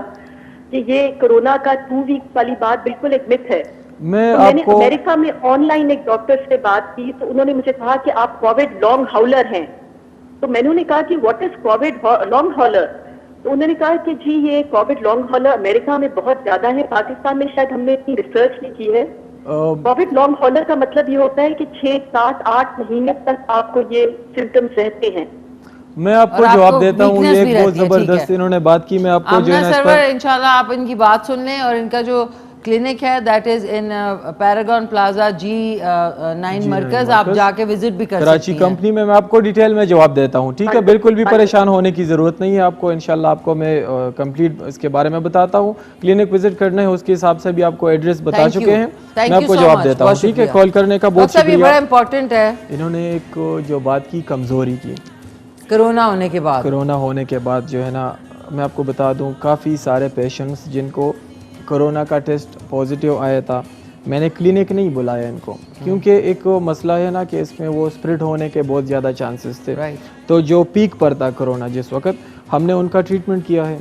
कि ये कोरोना का 2 वीक्स वाली बात बिल्कुल एक मिथ है। मैं तो मैंने आपको अमेरिका में ऑनलाइन एक डॉक्टर से बात की तो उन्होंने मुझे कहा कि आप कोविड लॉन्ग हॉलर हैं। तो मैंने उन्हें कहा कि व्हाट इज कोविड लॉन्ग हॉलर, तो उन्होंने कहा कि जी ये कोविड लॉन्ग हॉलर अमेरिका में बहुत ज्यादा है, पाकिस्तान में शायद हमने इतनी रिसर्च नहीं की है। कोविड लॉन्ग हॉलर का मतलब ये होता है कि 6, 7, 8 महीने तक आपको ये सिम्टम्स रहते हैं। मैं आपको और जवाब आपको देता हूँ, weakness ये भी एक बहुत रहती है, ठीक जबरदस्त है। इन्होंने बात की। मैं आपको जो है आमना ना इस सरवर, पर इंशाल्लाह आप इनकी बात सुन लें, और इनका जो क्लिनिक है that is in Paragon plaza G9 मरकज, आप मरकज, जाके विजिट भी कर कराची सकती हैं। कंपनी में। मैं आपको डिटेल में जवाब देता हूँ, ठीक है? बिल्कुल भी परेशान होने की ज़रूरत नहीं है आपको। इंशाल्लाह आपको मैं कंप्लीट इसके बारे में बताता हूँ। क्लिनिक विजिट करना है उसके हिसाब से भी आपको एड्रेस बता Thank चुके you. हैं। Thank मैं you आपको so जवाब much. देता हूँ, बहुत ठीक है? शुक्रिया। कॉल करने का बहुत डॉक्टर साहब ये बड़ा शुक्रिया। इंपॉर्टेंट है, इन्होंने एक जो बात की कमज़ोरी की, कोरोना होने के बाद। कोरोना होने के बाद जो है ना, मैं आपको बता दूं काफ़ी सारे पेशेंट्स जिनको कोरोना का टेस्ट पॉजिटिव आया था, मैंने क्लिनिक नहीं बुलाया इनको, क्योंकि एक मसला है ना कि इसमें वो स्प्रेड होने के बहुत ज़्यादा चांसेस थे। तो जो पीक पर था कोरोना जिस वक्त, हमने उनका ट्रीटमेंट किया है,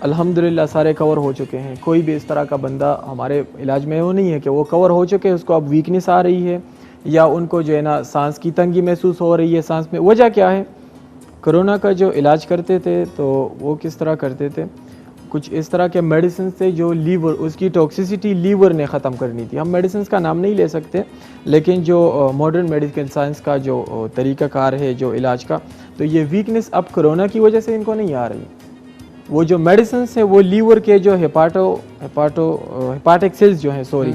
अल्हम्दुलिल्लाह सारे कवर हो चुके हैं। कोई भी इस तरह का बंदा हमारे इलाज में वो नहीं है कि वो कवर हो चुके हैं, उसको अब वीकनेस आ रही है या उनको जो है ना सांस की तंगी महसूस हो रही है सांस में। वजह क्या है? कोरोना का जो इलाज करते थे तो वो किस तरह करते थे, कुछ इस तरह के मेडिसिन से जो लीवर, उसकी टॉक्सिसिटी लीवर ने ख़त्म करनी थी। हम मेडिसिन का नाम नहीं ले सकते, लेकिन जो मॉडर्न मेडिकल साइंस का जो तरीक़ाकार है जो इलाज का, तो ये वीकनेस अब कोरोना की वजह से इनको नहीं आ रही। वो जो मेडिसिन है वो लीवर के जो हेपाटिक सेल्स जो हैं, सॉरी,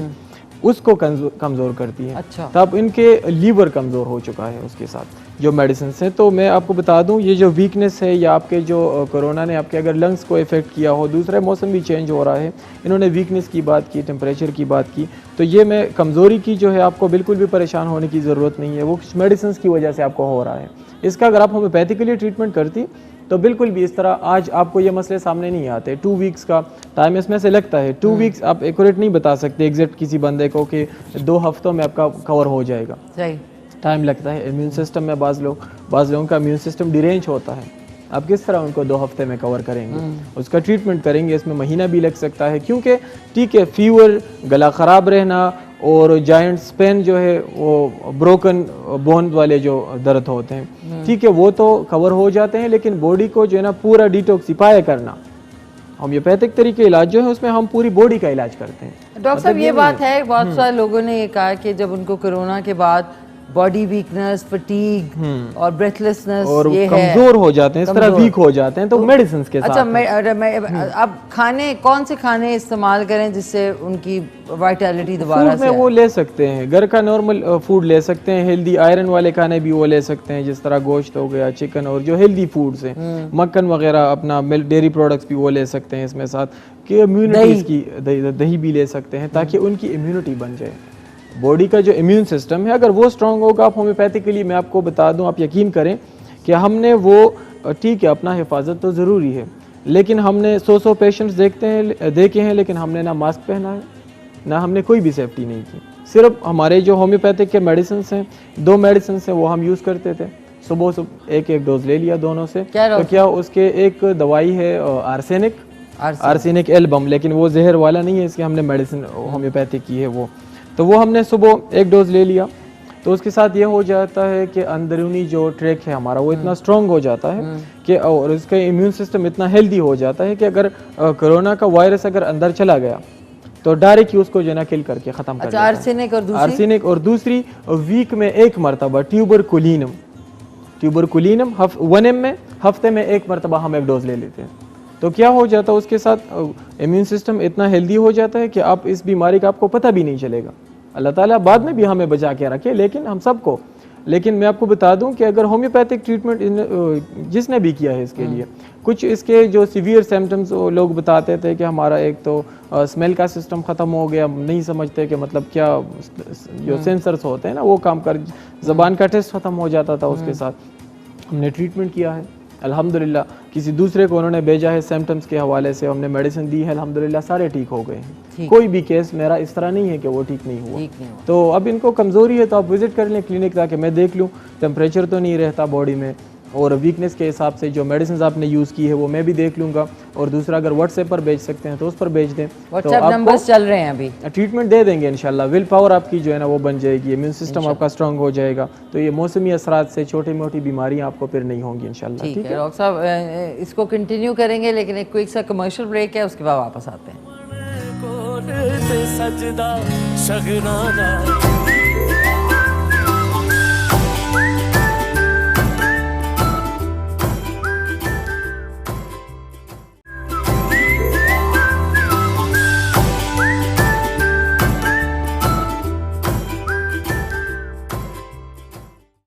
उसको कमज़ोर करती है। अच्छा। तब इनके लीवर कमज़ोर हो चुका है उसके साथ जो मेडिसिन हैं। तो मैं आपको बता दूं, ये जो वीकनेस है या आपके जो कोरोना ने आपके अगर लंग्स को इफ़ेक्ट किया हो, दूसरा मौसम भी चेंज हो रहा है, इन्होंने वीकनेस की बात की, टेम्परेचर की बात की, तो ये मैं कमज़ोरी की जो है आपको बिल्कुल भी परेशान होने की ज़रूरत नहीं है, वो कुछ मेडिसिन की वजह से आपको हो रहा है। इसका अगर आप होम्योपैथिकली ट्रीटमेंट करती तो बिल्कुल भी इस तरह आज आपको ये मसले सामने नहीं आते। 2 वीक्स का टाइम इसमें से लगता है। 2 वीक्स आप एक्यूरेट नहीं बता सकते एग्जैक्ट किसी बंदे को कि 2 हफ्तों में आपका कवर हो जाएगा, सही टाइम लगता है। इम्यून सिस्टम में बाज़ लोगों का इम्यून सिस्टम डिरेंज होता है, आप किस तरह उनको 2 हफ्ते में कवर करेंगे, उसका ट्रीटमेंट करेंगे, इसमें महीना भी लग सकता है। क्योंकि ठीक है, फीवर, गला ख़राब रहना और जॉइंट पेन जो है वो ब्रोकन बोन वाले जो दर्द होते हैं, ठीक है, वो तो कवर हो जाते हैं, लेकिन बॉडी को जो है ना पूरा डिटॉक्सिफाई करना, होम्योपैथिक तरीके इलाज जो है उसमें हम पूरी बॉडी का इलाज करते हैं। डॉक्टर साहब ये बात है, बहुत सारे लोगों ने ये कहा कि जब उनको कोरोना के बाद बॉडी वीकनेस, फटीग और ब्रेथलेसनेस और ये कमजोर हो जाते हैं, इस तरह वीक हो जाते हैं, तो मेडिसिन के साथ। अच्छा, अब खाने कौन से खाने इस्तेमाल करें जिससे उनकी वाइटैलिटी दोबारा फूड में वो ले सकते हैं, घर का नॉर्मल फूड ले सकते हैं, हेल्दी आयरन वाले खाने भी वो ले सकते हैं, जिस तरह गोश्त हो गया, चिकन, और जो हेल्दी फूड्स हैं, मक्खन वगैरह, अपना मिल्क, डेयरी प्रोडक्ट्स भी वो ले सकते हैं इसमें साथ, कि इम्यूनिटी की दही भी ले सकते हैं ताकि उनकी इम्यूनिटी बन जाए। बॉडी का जो इम्यून सिस्टम है अगर वो स्ट्रांग होगा, आप होम्योपैथिकली मैं आपको बता दूं, आप यकीन करें कि हमने वो, ठीक है अपना हिफाजत तो ज़रूरी है, लेकिन हमने 100 पेशेंट्स देखे हैं, लेकिन हमने ना मास्क पहना है, ना हमने कोई भी सेफ्टी नहीं की। सिर्फ हमारे जो होम्योपैथिक के मेडिसिन हैं, 2 मेडिसिन हैं वो हम यूज़ करते थे, सुबह एक डोज ले लिया दोनों से। तो क्या उसके एक दवाई है आर्सेनिक एल्बम, लेकिन वो जहर वाला नहीं है, इसके हमने मेडिसिन होम्योपैथिक की है वो हमने सुबह एक डोज ले लिया, तो उसके साथ ये हो जाता है कि अंदरूनी जो ट्रैक है हमारा वो इतना स्ट्रॉन्ग हो जाता है कि, और उसका इम्यून सिस्टम इतना हेल्दी हो जाता है कि अगर कोरोना का वायरस अगर अंदर चला गया तो डायरेक्ट ही उसको जो ना किल करके ख़त्म कर देता है। आर्सेनिक और दूसरी वीक में 1 मरतबा ट्यूबरकुलिनम 1 ml में हफ्ते में 1 मरतबा हम एक डोज ले लेते हैं। तो क्या हो जाता है उसके साथ इम्यून सिस्टम इतना हेल्दी हो जाता है कि आप इस बीमारी का आपको पता भी नहीं चलेगा। अल्लाह ताला बाद में भी हमें बचा के रखे, लेकिन हम सबको। लेकिन मैं आपको बता दूं कि अगर होम्योपैथिक ट्रीटमेंट जिसने भी किया है इसके लिए, कुछ इसके जो सीवियर सिम्टम्स लोग बताते थे कि हमारा एक तो स्मेल का सिस्टम ख़त्म हो गया, नहीं समझते कि मतलब क्या जो सेंसर्स होते हैं ना वो काम कर, ज़बान का टेस्ट ख़त्म हो जाता था उसके साथ। हमने ट्रीटमेंट किया है अल्हम्दुलिल्लाह, किसी दूसरे को उन्होंने भेजा है सिम्टम्स के हवाले से, हमने मेडिसिन दी है अल्हम्दुलिल्लाह, सारे ठीक हो गए हैं। कोई भी केस मेरा इस तरह नहीं है कि वो ठीक नहीं हुआ। तो अब इनको कमज़ोरी है तो आप विज़िट कर लें क्लिनिक, ताकि मैं देख लूँ टेम्परेचर तो नहीं रहता बॉडी में, और वीकनेस के हिसाब से जो मेडिसिन आपने यूज़ की है वो मैं भी देख लूँगा। और दूसरा अगर व्हाट्सएप पर भेज सकते हैं तो उस पर भेज दें, तो आपको चल रहे हैं अभी ट्रीटमेंट दे देंगे इंशाल्लाह। विल पावर आपकी जो है ना वो बन जाएगी, इम्यून सिस्टम आपका स्ट्रांग हो जाएगा, तो ये मौसमी असरात से छोटी मोटी बीमारियां आपको फिर नहीं होंगी इंशाल्लाह। ठीक है डॉक्टर साहब, इसको कंटिन्यू करेंगे, लेकिन एक क्विक सा कमर्शियल ब्रेक है, उसके बाद वापस आते हैं।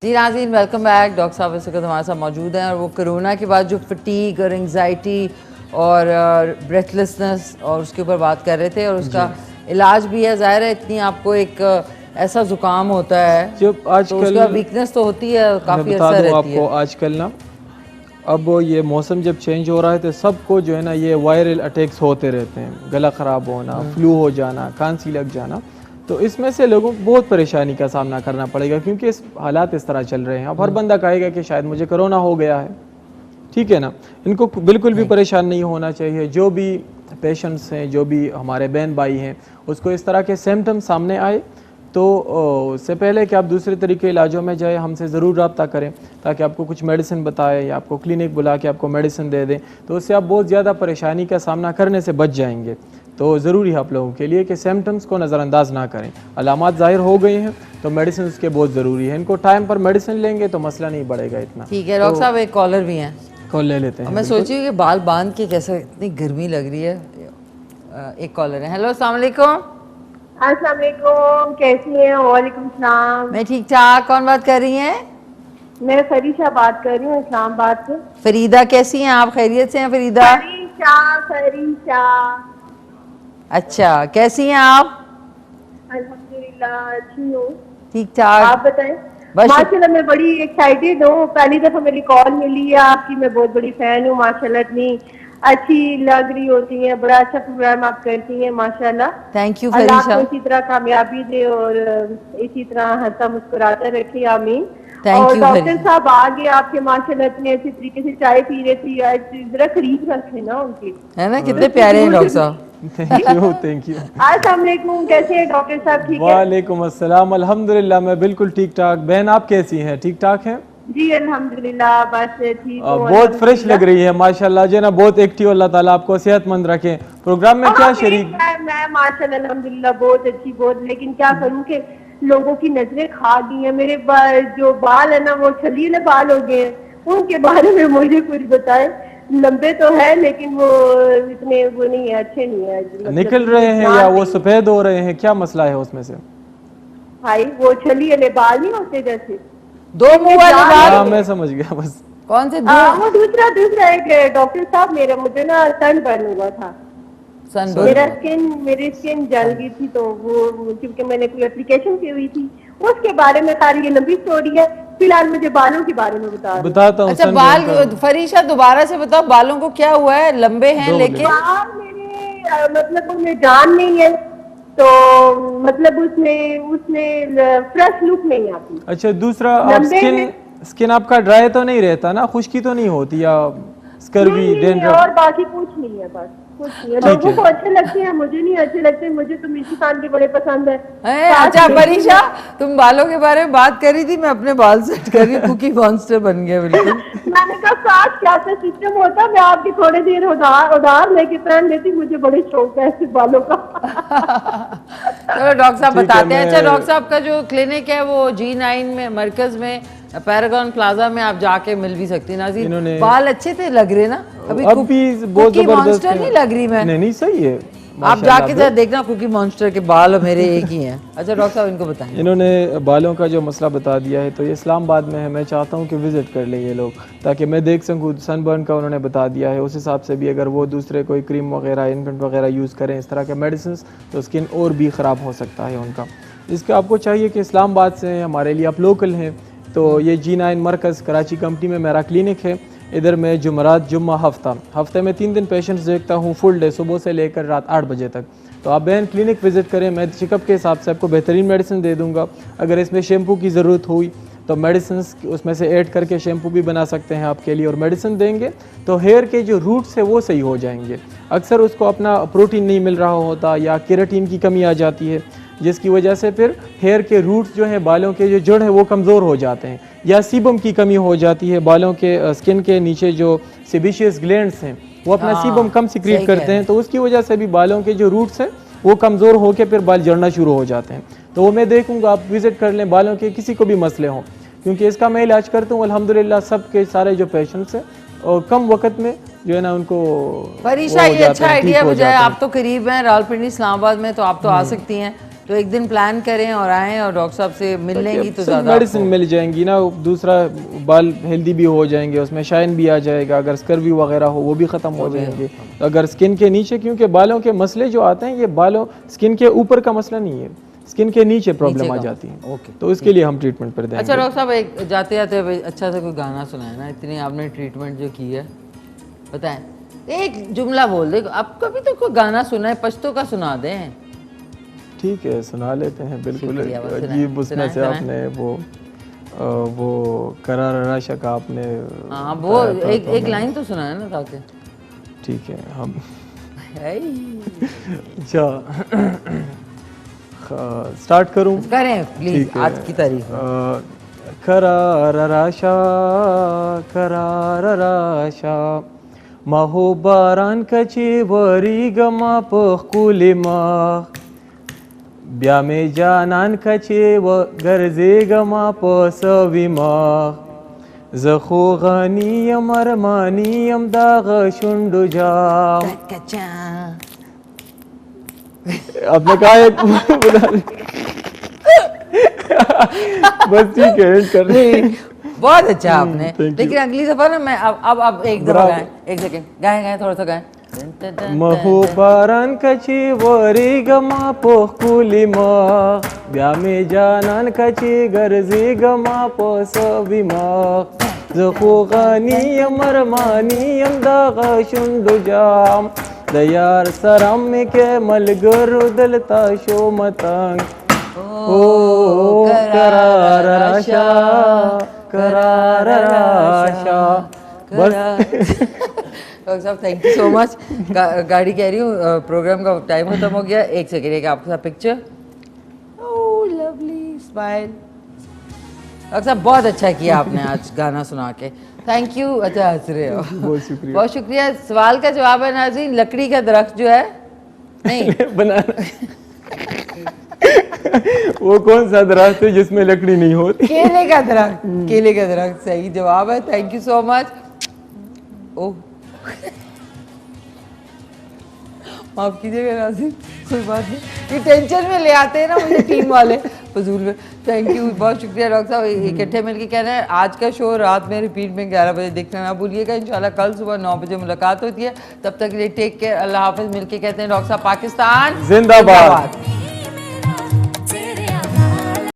जी नाज़रीन, वेलकम बैक। डॉक्टर साहब इस वक्त हमारे साथ मौजूद हैं, और वो कोरोना के बाद जो फटीग और एंग्जाइटी और ब्रेथलेसनेस और उसके ऊपर बात कर रहे थे, और उसका इलाज भी है। ज़ाहिर है इतनी आपको एक ऐसा ज़ुकाम होता है जब आजकल, तो उसका वीकनेस तो होती है, काफ़ी असर रहती आपको है। आजकल ना अब ये मौसम जब चेंज हो रहा है तो सबको जो है ना ये वायरल अटैक्स होते रहते हैं, गला ख़राब होना, फ्लू हो जाना, खांसी लग जाना। तो इसमें से लोगों को बहुत परेशानी का सामना करना पड़ेगा, क्योंकि इस हालात इस तरह चल रहे हैं। अब हर बंदा कहेगा कि शायद मुझे कोरोना हो गया है, ठीक है ना। इनको बिल्कुल भी परेशान नहीं होना चाहिए। जो भी पेशेंट्स हैं, जो भी हमारे बहन भाई हैं, उसको इस तरह के सिम्टम सामने आए तो उससे पहले कि आप दूसरे तरीके इलाजों में जाए, हमसे ज़रूर रब्ता करें, ताकि आपको कुछ मेडिसिन बताए या आपको क्लिनिक बुला के आपको मेडिसिन दे दें, तो उससे आप बहुत ज़्यादा परेशानी का सामना करने से बच जाएंगे। तो ज़रूरी है आप लोगों के लिए कि सिम्टम्स को नज़रअंदाज ना करें। अलामात ज़ाहिर हो गई हैं तो मेडिसिन उसके बहुत ज़रूरी है, इनको टाइम पर मेडिसिन लेंगे तो मसला नहीं बढ़ेगा इतना। ठीक है डॉक्टर साहब, एक कॉलर भी हैं, कॉल ले लेते हैं। मैं सोची कि बाल बांध के कैसे, इतनी गर्मी लग रही है। एक कॉलर है। हेलो, अस्सलाम वालेकुम। अस्सलाम वालेकुम, कैसी हैं? वालेकुम सलाम। मैं ठीक ठाक। कौन बात कर रही हैं? मैं फरीशा बात कर रही हूँ इस्लामाबाद से। फरीदा, कैसी हैं आप? खैरियत से हैं फरीदा? फरीशा। अच्छा, कैसी हैं आप? अल्हम्दुलिल्लाह अच्छी हूँ, ठीक ठाक। आप बताएं? बस माशाल्लाह मैं बड़ी एक्साइटेड हूँ, पहली दफा मेरी कॉल मिली है आपकी, मैं बहुत बड़ी फैन हूँ। माशाल्लाह इतनी अच्छी लग रही होती है, बड़ा अच्छा प्रोग्राम आप करती हैं माशाल्लाह। थैंक यू अल्लाह फरीशा। आपको इसी तरह कामयाबी दे और इसी तरह हंसता मुस्कुराता रखे, आमीन। Thank और you डॉक्टर फरीशा। साहब आगे आपके माशाल्लाह इतने अच्छे तरीके से चाय पी रहे थी, आज जरा करीब रखे ना उनकी, है ना, कितने प्यारे हैं डॉक्टर साहब। Thank you. अस्सलाम वालेकुम, कैसे हैं डॉक्टर साहब? ठीक है? वालेकुम अस्सलाम, अल्हम्दुलिल्लाह मैं बिल्कुल ठीक ठाक। बहन आप कैसी हैं? ठीक ठाक हैं? जी अल्हम्दुलिल्लाह, बस ठीक हूँ। बहुत फ्रेश लग रही है माशाल्लाह जी ना, बहुत एक्टिव। अल्लाह ताला आपको सेहतमंद रखे। प्रोग्राम में क्या शरीक? मैं माशाल्लाह अल्हम्दुलिल्लाह बहुत अच्छी, बहुत, लेकिन क्या करूँ कि लोगों की नजरें खा गई हैं। मेरे जो बाल है ना वो छलीले बाल हो गए हैं, उनके बारे में मुझे कुछ बताएं। लंबे तो है लेकिन वो इतने वो नहीं है, अच्छे नहीं है। मतलब निकल रहे हैं या वो सफेद हो रहे हैं, क्या मसला है उसमें से? भाई वो छलीले बाल नहीं होते जैसे दो मुंह वाले बाल। हाँ मैं समझ गया। बस कौन से? वो दूसरा एक डॉक्टर साहब, मेरे मुझे ना सनबर्न हुआ था, मेरी स्किन जल गई थी, तो वो क्योंकि मैंने कोई एप्लीकेशन की हुई थी उसके बारे में। सारी ये लंबी स्टोरी है, फिलहाल मुझे बालों के बारे में बताता हूँ। अच्छा बाल, फरीशा दोबारा से बताओ, बालों को क्या हुआ है? लंबे हैं लेकिन बाल मेरे मतलब उनमें जान नहीं है, तो मतलब उसमें फ्रेश लुक नहीं आती। अच्छा दूसरा, आप स्किन आपका ड्राई तो नहीं रहता ना, खुश्की तो नहीं होती या स्कर्वी, डेंड्रफ? और बाकी कुछ नहीं है, बस कुछ नहीं है। लोगों को अच्छे लगते हैं, मुझे नहीं अच्छे लगते। मुझे तो मिर्ची खान के बड़े पसंद है। अच्छा फरीशा, तुम बालों के बारे में बात कर रही थी, मैं अपने बाल सेट कर रही हूँ, कुकी मॉन्स्टर बन गया बिल्कुल। मैंने कहा साथ क्या सा सिस्टम होता, मैं आपकी थोड़ी देर उधार लेके पहन लेती, मुझे बड़े शौक है ऐसे बालों का। चलो डॉक्टर साहब ठीक है, बताते हैं। अच्छा मैं- डॉक्टर साहब का जो क्लिनिक है वो G9 में मरकज में पैरागॉन प्लाजा में आप जाके मिल भी सकती हैं। नाज़रीन इन्होंने- बाल अच्छे थे लग रहे ना, अभी अब भी बहुत कुकी जबरदस्त मॉन्स्टर है। नहीं लग रही मैं। नहीं सही है, आप माशाल्लाह। जाके जरा देखना, कुकी मॉन्स्टर के बाल और मेरे एक ही हैं। अच्छा डॉक्टर साहब इनको बताएं। इन्होंने बालों का जो मसला बता दिया है, तो ये इस्लामाबाद में है। मैं चाहता हूँ कि विज़िट कर लें ये लोग, ताकि मैं देख सकूँ। सनबर्न का उन्होंने बता दिया है, उस हिसाब से भी अगर वो दूसरे कोई क्रीम वगैरह इन्फेंट वगैरह यूज़ करें इस तरह के मेडिसिन, तो स्किन और भी ख़राब हो सकता है उनका। इसका आपको चाहिए कि इस्लामाबाद से हमारे लिए आप लोकल हैं, तो ये G9 मरकज़ कराची कंपनी में मेरा क्लिनिक है। इधर मैं जुमरात जुम्मा हफ्ते में 3 दिन पेशेंट्स देखता हूँ, फुल डे, सुबह से लेकर रात 8 बजे तक। तो आप बहन क्लिनिक विज़िट करें, मैं चेकअप के हिसाब से आपको बेहतरीन मेडिसिन दे दूँगा। अगर इसमें शैम्पू की ज़रूरत हुई तो मेडिसिन उसमें से ऐड करके शैम्पू भी बना सकते हैं आपके लिए, और मेडिसिन देंगे तो हेयर के जो रूट्स है वो सही हो जाएंगे। अक्सर उसको अपना प्रोटीन नहीं मिल रहा होता या केराटिन की कमी आ जाती है, जिसकी वजह से फिर हेयर के रूट्स जो हैं, बालों के जो जड़ है वो कमज़ोर हो जाते हैं, या सीबम की कमी हो जाती है। बालों के स्किन के नीचे जो सेबेशियस ग्लैंड्स हैं वो अपना सीबम कम सिक्रीट करते हैं, तो उसकी वजह से भी बालों के जो रूट्स हैं वो कमज़ोर होकर फिर बाल जड़ना शुरू हो जाते हैं। तो वो मैं देखूंगा, आप विज़िट कर लें, बालों के किसी को भी मसले हों, क्योंकि इसका मैं इलाज करता हूँ अल्हम्दुलिल्लाह। सबके सारे जो पेशेंट्स हैं और कम वक्त में जो है ना उनको परीक्षा, ये अच्छा आइडिया मुझे है। आप तो करीब हैं रावलपिंडी इस्लामाबाद में, तो आप तो आ सकती हैं। तो एक दिन प्लान करें और आएँ और डॉक्टर साहब से मिल लेंगी तो ज़्यादा मेडिसिन मिल जाएंगी ना। दूसरा बाल हेल्दी भी हो जाएंगे, उसमें शाइन भी आ जाएगा। अगर स्कर्वी वगैरह हो वो भी ख़त्म हो जाएंगे। अगर स्किन के नीचे, क्योंकि बालों के मसले जो आते हैं ये बालों स्किन के ऊपर का मसला नहीं है, स्किन के नीचे प्रॉब्लम आ जाती है। ओके, तो इसके लिए हम ट्रीटमेंट पर देंगे। अच्छा डॉक्टर साहब एक जाते जाते अच्छा सा कोई गाना सुनाए ना, इतनी आपने ट्रीटमेंट जो की है, बताएं एक जुमला बोल दे। आप कभी तो कोई गाना सुना है, पश्तो का सुना दें। ठीक है, सुना लेते हैं। बिल्कुल शुक्रिया, बस सुनाएं, अजीब उसमें से सुनाएं। आपने वो करार राशा का आपने हाँ वो बताया था, तो एक मैं- लाइन तो सुनाए ना ताकि। ठीक है हम है अच्छा स्टार्ट करूं? करें प्लीज, ठीक है। आज की तारीख में। करार राशा करार राशा महोबारान कची वरी गमा पखकुलिमा ब्यामे जानान कचे व गर्जे गमा पसविमा जखो गनीयम अरमानीयम दाग शुंडु जाम। आपने कहा एक बता बस ठीक है, एंड कर रहे बहुत अच्छा आपने, thank you। लेकिन अगली दफा ना मैं अब एक दफा बराबर। गाएं, एक सेकंड गाएं थोड़ा सा गाएं। महोबारान कची वरी गमा पोहकुलिमा ब्यामे जानान कची गर्जी गमा पोसविमा जखो गनीयम अरमानीयम दागा शुंडु जाम दयार सराम में के मलगर दलता शो मतंग ओ करार राशा करार राशा। बस डॉक्टर साहब थैंक यू सो मच। गाड़ी कह रही हूँ, प्रोग्राम का टाइम खत्म हो गया। एक सेकेंड, एक आपके साथ पिक्चर। ओह लवली स्माइल। डॉक्टर साहब बहुत अच्छा किया आपने आज गाना सुना के, थैंक यू। अच्छा हंस रहे हो, बहुत शुक्रिया। बहुत शुक्रिया। सवाल का जवाब है नाज़रीन, लकड़ी का दरख्त जो है नहीं बनाना वो कौन सा दरख्त है जिसमें लकड़ी नहीं होती? केले का दरख्त, केले का दरख्त सही जवाब है। Thank you so much. ओह माफ कीजिएगा नाज़रीन, कोई बात नहीं, ये टेंशन में ले आते हैं ना मुझे टीम वाले फजूल में। थैंक यू, बहुत शुक्रिया डॉक्टर साहब। इकट्ठे मिलके कहना है आज का शो रात में रिपीट में 11 बजे देखना ना भूलिएगा। इंशाल्लाह कल सुबह 9 बजे मुलाकात होती है, तब तक के लिए टेक केयर, अल्लाह हाफिज। मिलके कहते हैं डॉक्टर साहब पाकिस्तान जिंदाबाद।